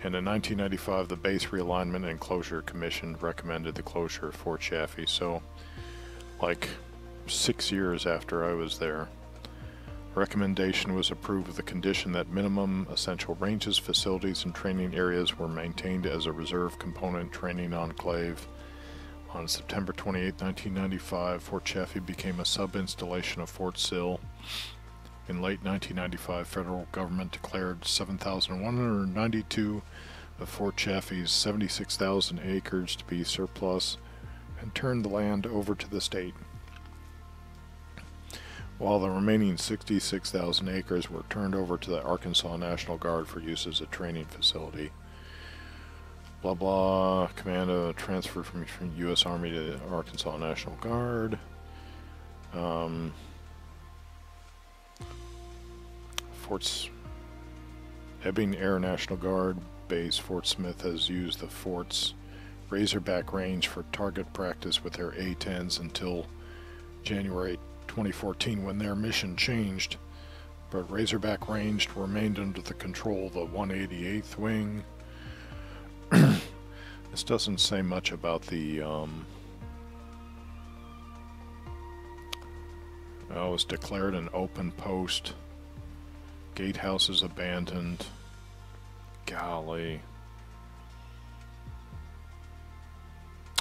And in 1995, the Base Realignment and Closure Commission recommended the closure of Fort Chaffee. So, like 6 years after I was there, recommendation was approved with the condition that minimum essential ranges, facilities, and training areas were maintained as a reserve component training enclave. On September 28, 1995, Fort Chaffee became a sub-installation of Fort Sill. In late 1995, federal government declared 7,192 of Fort Chaffee's 76,000 acres to be surplus and turned the land over to the state, while the remaining 66,000 acres were turned over to the Arkansas National Guard for use as a training facility. Blah blah. Command transferred from U.S. Army to Arkansas National Guard. Fort's Ebbing Air National Guard Base Fort Smith has used the fort's Razorback range for target practice with their A-10s until January 2014, when their mission changed, but Razorback range remained under the control of the 188th Wing. This doesn't say much about the it was declared an open post. Gatehouse is abandoned. Golly.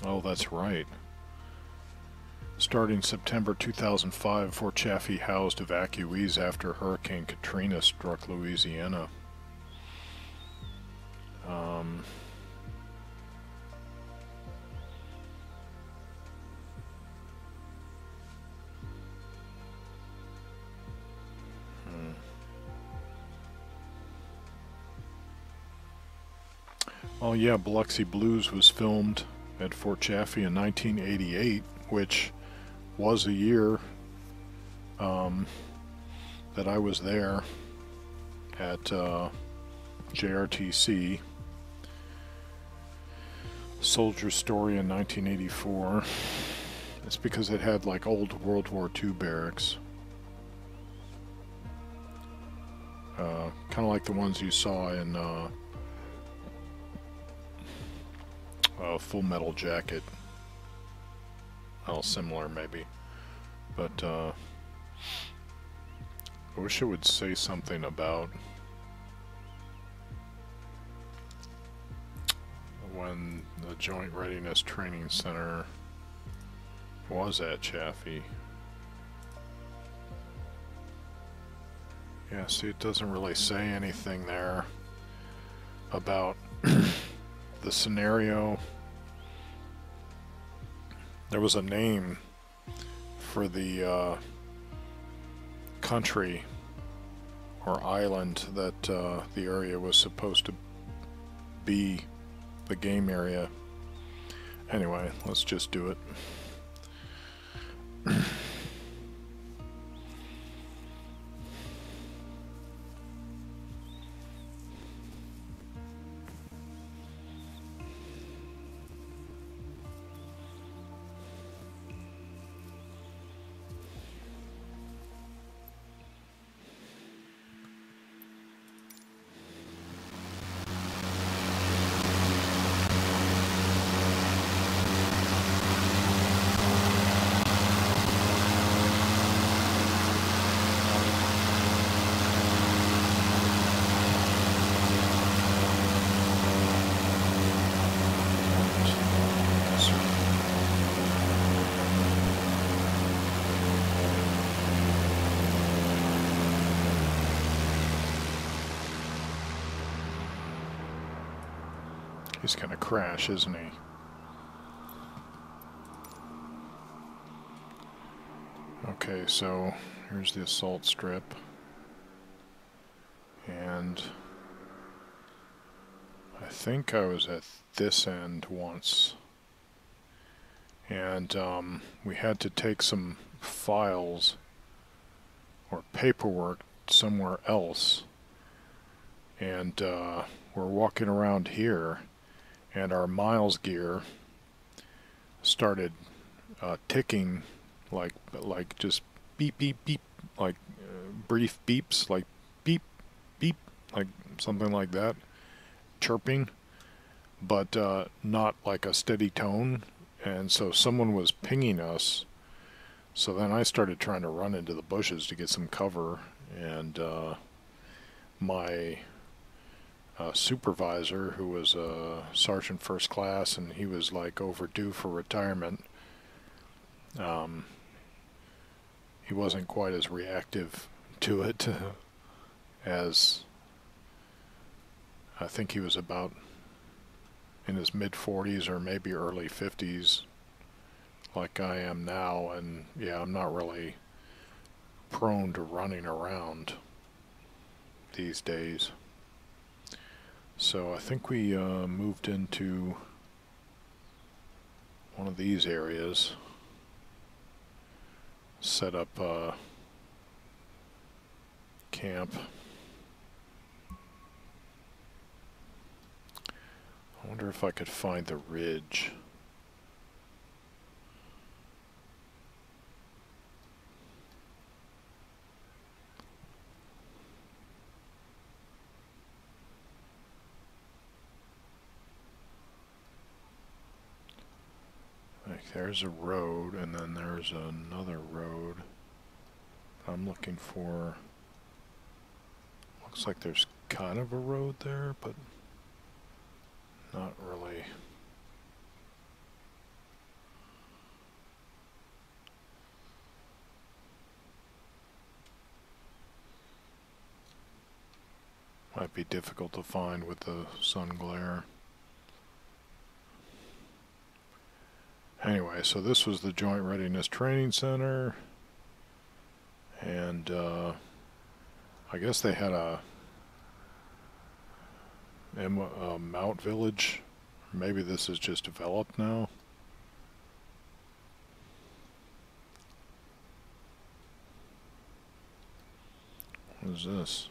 Oh, that's right. Starting September 2005, Fort Chaffee housed evacuees after Hurricane Katrina struck Louisiana. Oh yeah, Biloxi Blues was filmed at Fort Chaffee in 1988, which was a year that I was there at JRTC. Soldier's Story in 1984. It's because it had like old World War II barracks. Kind of like the ones you saw in Full Metal Jacket. Well, similar maybe. But I wish it would say something about when the Joint Readiness Training Center was at Chaffee. Yeah, see, it doesn't really say anything there about the scenario. There was a name for the country or island that the area was supposed to be the game area. Anyway, let's just do it. He's gonna crash, isn't he? Okay, so here's the assault strip. And I think I was at this end once. And we had to take some files or paperwork somewhere else. And we're walking around here, and our miles gear started ticking like just beep beep beep, like brief beeps, like beep beep, like something like that, chirping, but not like a steady tone. And so someone was pinging us. So then I started trying to run into the bushes to get some cover, and my supervisor, who was a sergeant first class, and he was like overdue for retirement, he wasn't quite as reactive to it as I think he was about in his mid-40s or maybe early 50s, like I am now. And yeah, I'm not really prone to running around these days. So I think we moved into one of these areas, set up camp. I wonder if I could find the ridge. Like, there's a road, and then there's another road. I'm looking for... Looks like there's kind of a road there, but not really. Might be difficult to find with the sun glare. Anyway, so this was the Joint Readiness Training Center, and I guess they had a Mount Village. Maybe this is just developed now. What is this?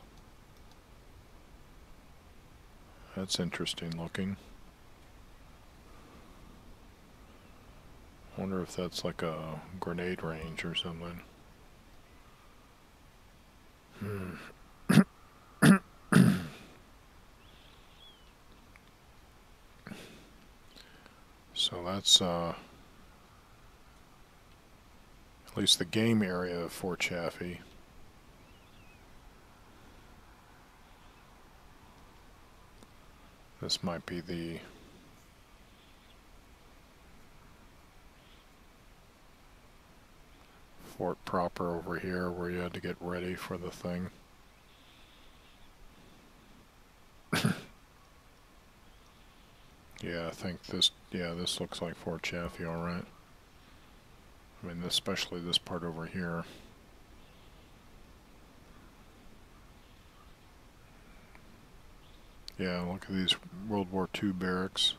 That's interesting looking. Wonder if that's like a grenade range or something. So that's at least the game area of Fort Chaffee. This might be the fort proper over here, where you had to get ready for the thing. Yeah, I think this, yeah, this looks like Fort Chaffee, alright. I mean, especially this part over here. Yeah, look at these World War II barracks.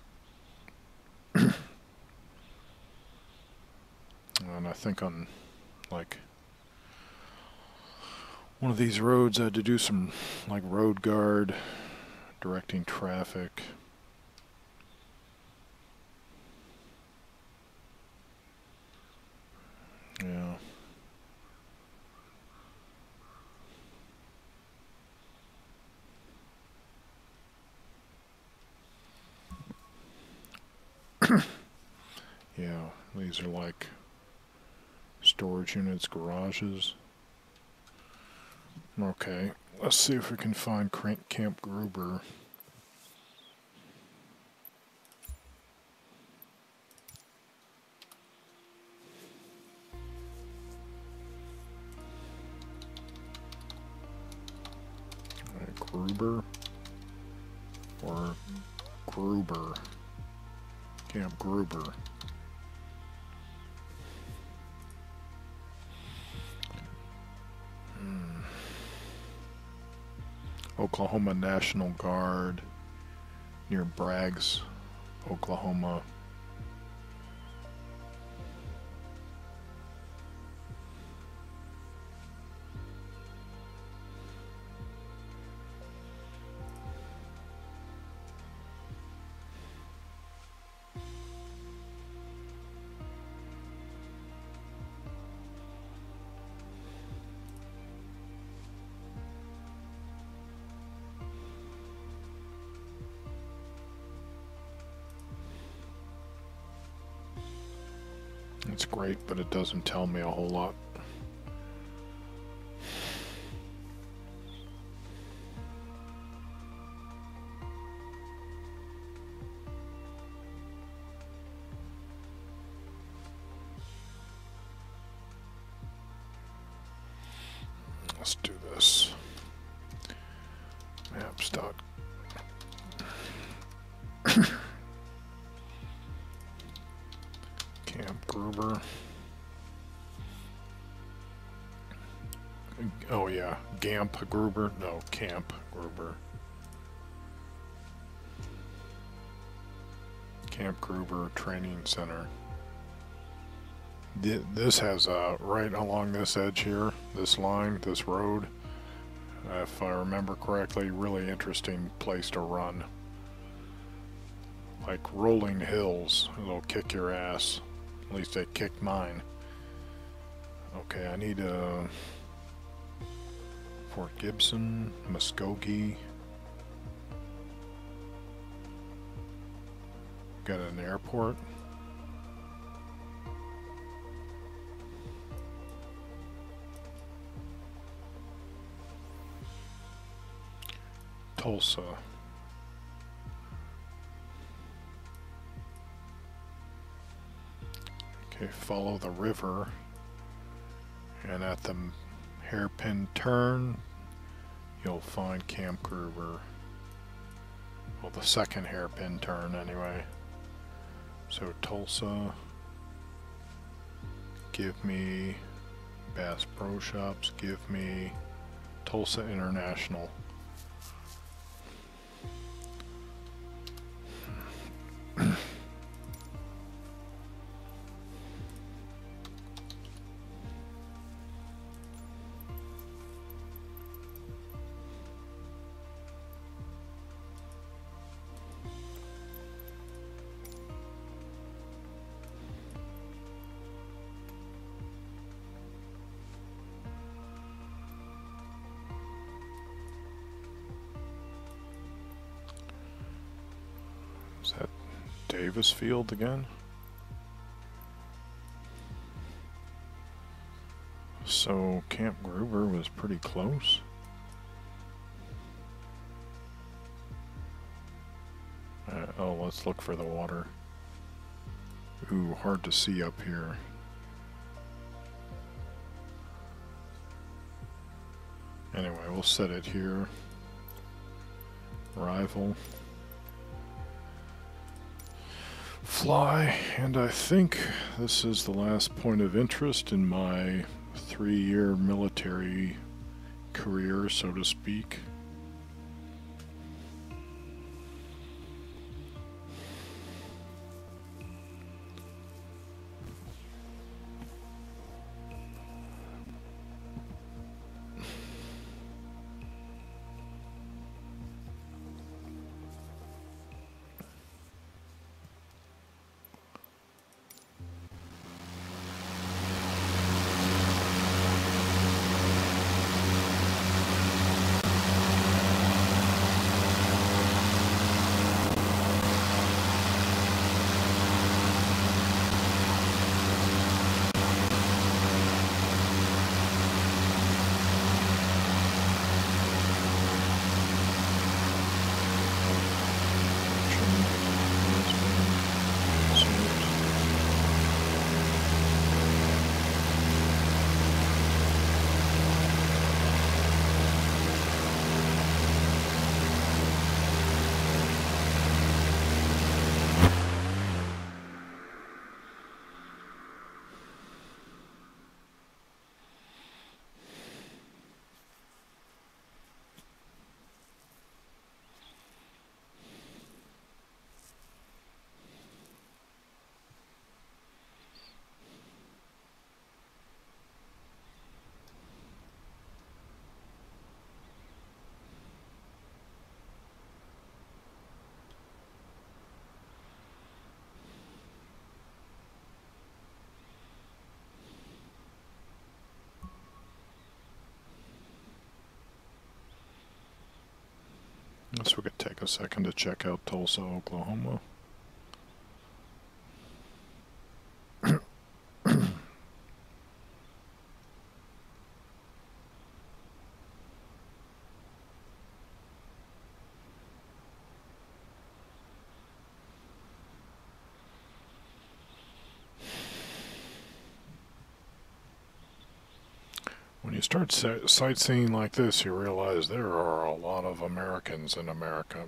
And I think on, like, one of these roads I had to do some, like, road guard, directing traffic. Yeah. Yeah, these are like storage units, garages. Okay, let's see if we can find Camp Gruber. Gruber or Gruber? Camp Gruber. Oklahoma National Guard near Braggs, Oklahoma. It's great, but it doesn't tell me a whole lot. Let's do this. Maps. Camp Gruber. Oh yeah, Gamp Gruber. No, Camp Gruber. Camp Gruber Training Center. This has right along this edge here, this line, this road, if I remember correctly, really interesting place to run. Like rolling hills, it'll kick your ass. At least it kicked mine. Okay, I need Fort Gibson, Muskogee. Got an airport. Tulsa. Okay, follow the river, and at the hairpin turn you'll find Camp Gruber. Well, the second hairpin turn anyway. So Tulsa, give me Bass Pro Shops, give me Tulsa International. Is that Davis Field again? So Camp Gruber was pretty close. Oh, let's look for the water. Ooh, hard to see up here. Anyway, we'll set it here. Rival. Fly, and I think this is the last point of interest in my 3-year military career, so to speak. a second to check out Tulsa, Oklahoma. When you start sightseeing like this, you realize there are a lot of Americans in America.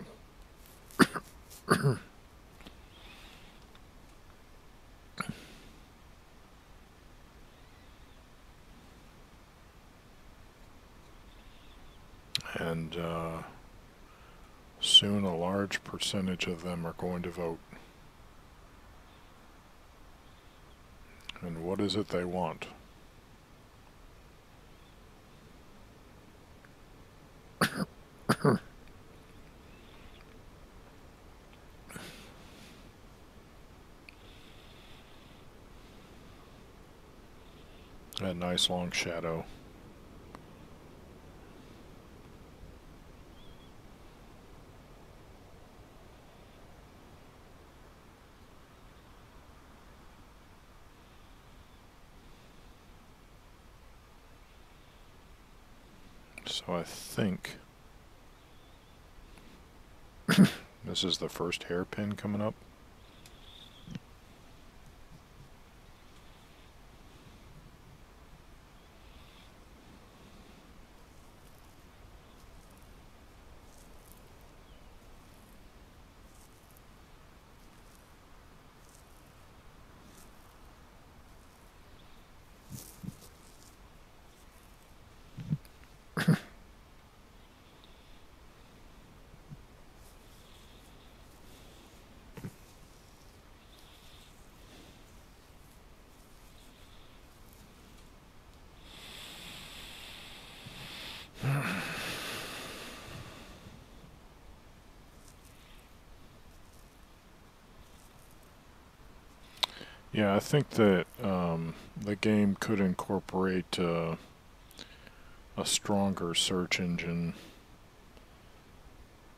And soon a large percentage of them are going to vote. And what is it they want? A nice long shadow. So I think this is the first hairpin coming up. Yeah, I think that the game could incorporate a stronger search engine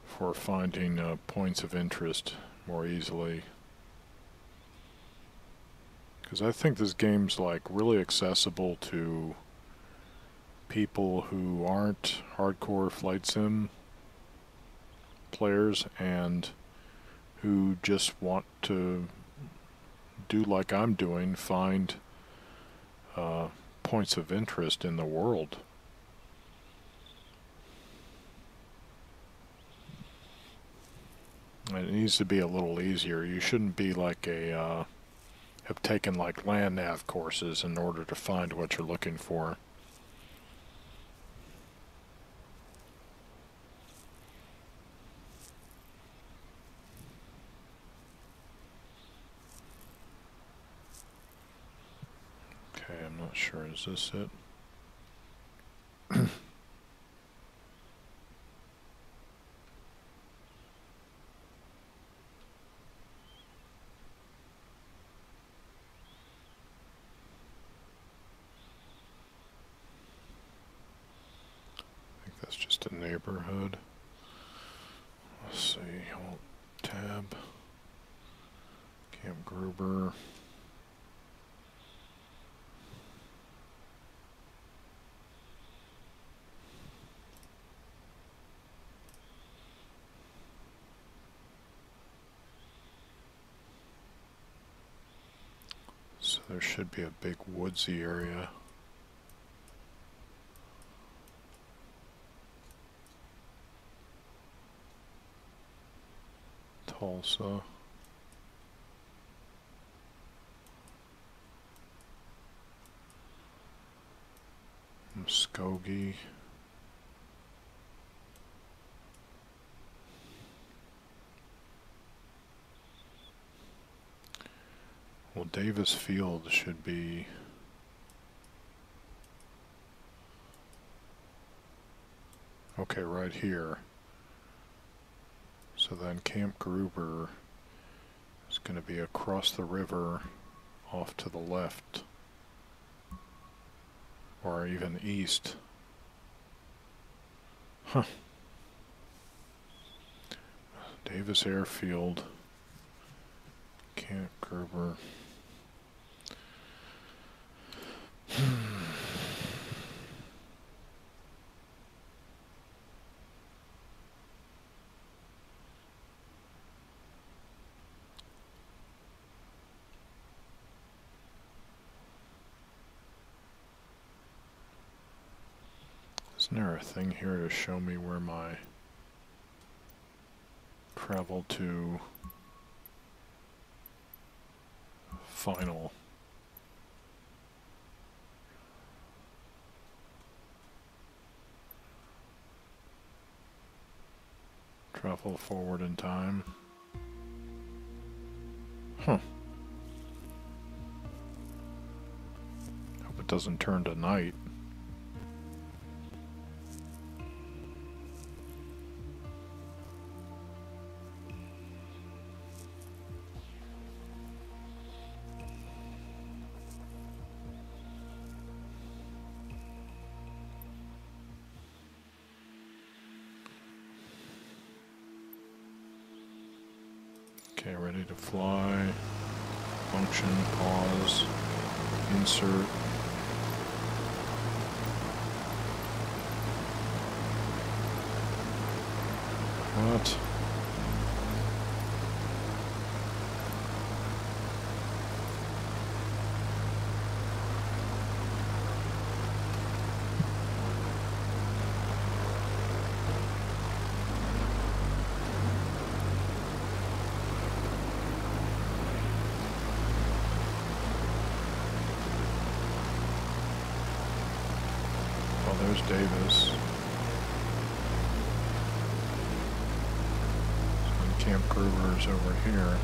for finding points of interest more easily. Because I think this game's like really accessible to people who aren't hardcore flight sim players and who just want to do like I'm doing, find points of interest in the world. It needs to be a little easier. You shouldn't be like have taken like land nav courses in order to find what you're looking for. Okay, I'm not sure. Is this it? That's just a neighborhood. Let's see. Alt tab. Camp Gruber. So there should be a big woodsy area. Tulsa. Muskogee. Well, Davis Field should be okay right here. So then Camp Gruber is going to be across the river off to the left or even east. Huh. Davis Airfield. Camp Gerber. Isn't there a thing here to show me where my travel to final travel forward in time? Huh. Hope it doesn't turn to night. Okay, ready to fly. Function, pause, insert. What? There's Davis. And Camp Gruber's over here.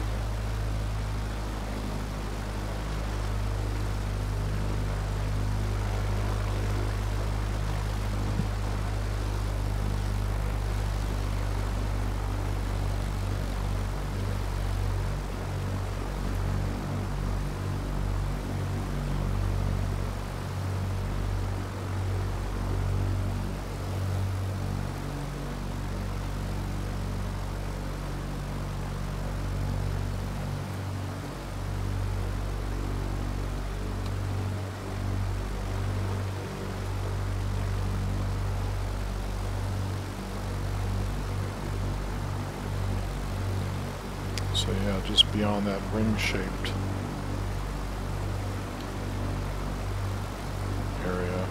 So yeah, just beyond that ring-shaped area.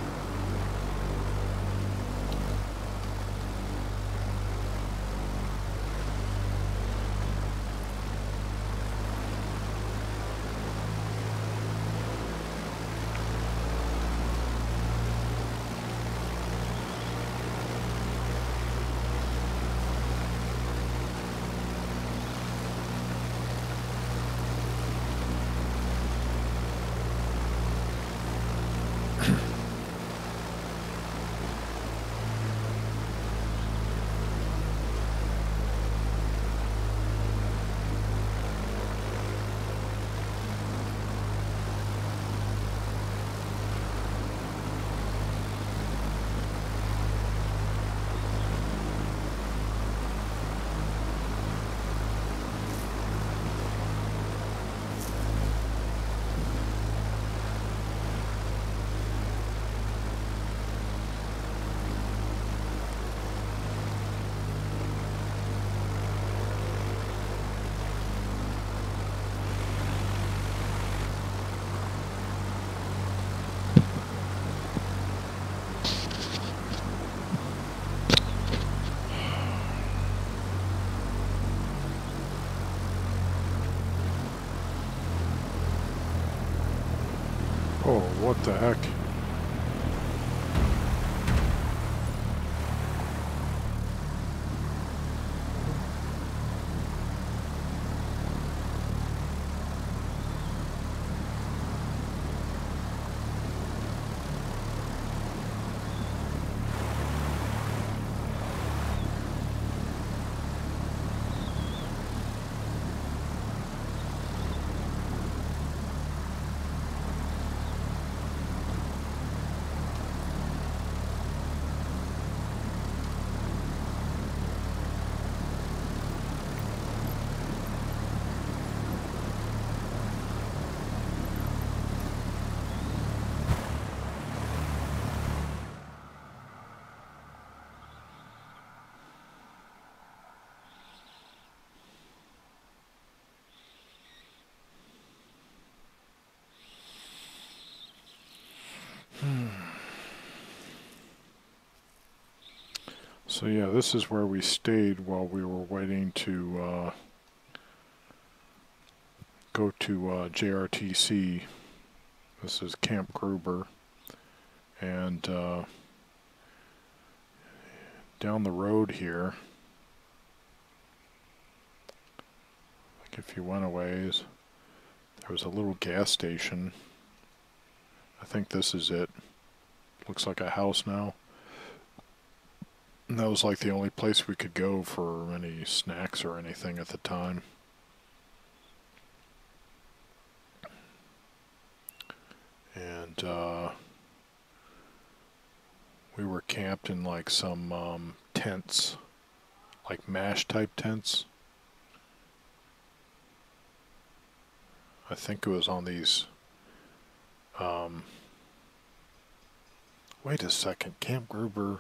Oh, what the heck? So yeah, this is where we stayed while we were waiting to go to JRTC. This is Camp Gruber, and down the road here, like if you went a ways, there was a little gas station. I think this is it. Looks like a house now. And that was like the only place we could go for any snacks or anything at the time. And we were camped in like some tents, like MASH type tents. I think it was on these. Wait a second, Camp Gruber.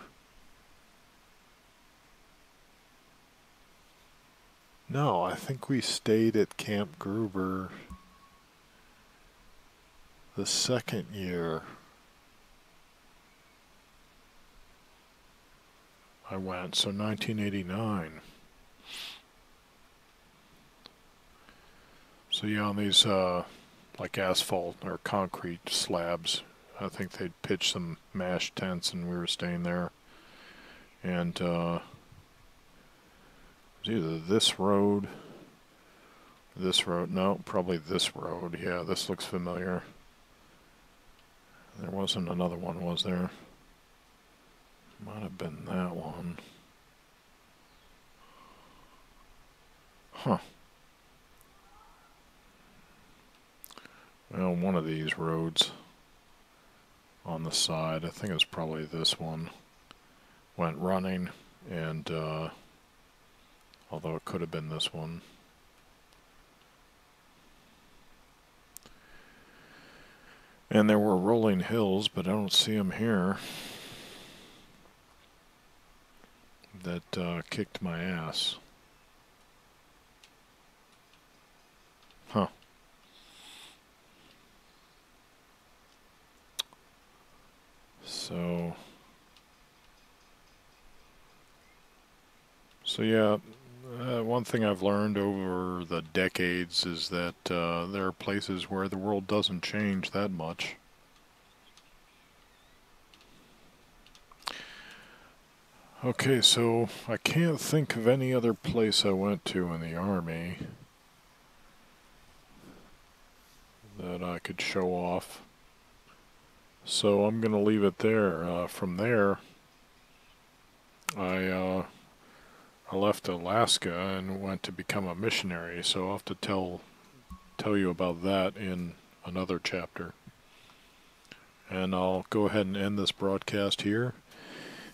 No, I think we stayed at Camp Gruber the second year I went, so 1989. So yeah, on these like asphalt or concrete slabs, I think they'd pitched some MASH tents and we were staying there. And it was either this road, no, probably this road. Yeah, this looks familiar. There wasn't another one, was there? Might have been that one. Huh. Well, one of these roads on the side, I think it's probably this one, went running, and although it could have been this one. And there were rolling hills, but I don't see them here. That kicked my ass. Huh. So yeah, one thing I've learned over the decades is that there are places where the world doesn't change that much. Okay, so I can't think of any other place I went to in the Army that I could show off. So I'm going to leave it there. From there, I left Alaska and went to become a missionary, so I'll have to tell you about that in another chapter. And I'll go ahead and end this broadcast here.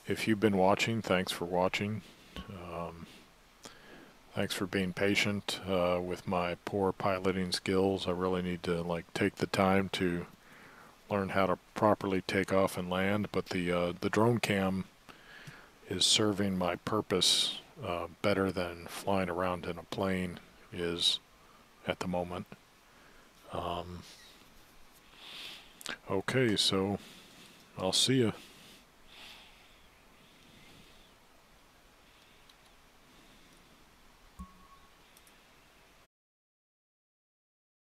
If you've been watching, thanks for watching. Thanks for being patient with my poor piloting skills. I really need to take the time to learn how to properly take off and land, but the drone cam is serving my purpose better than flying around in a plane is at the moment. Okay, so I'll see you.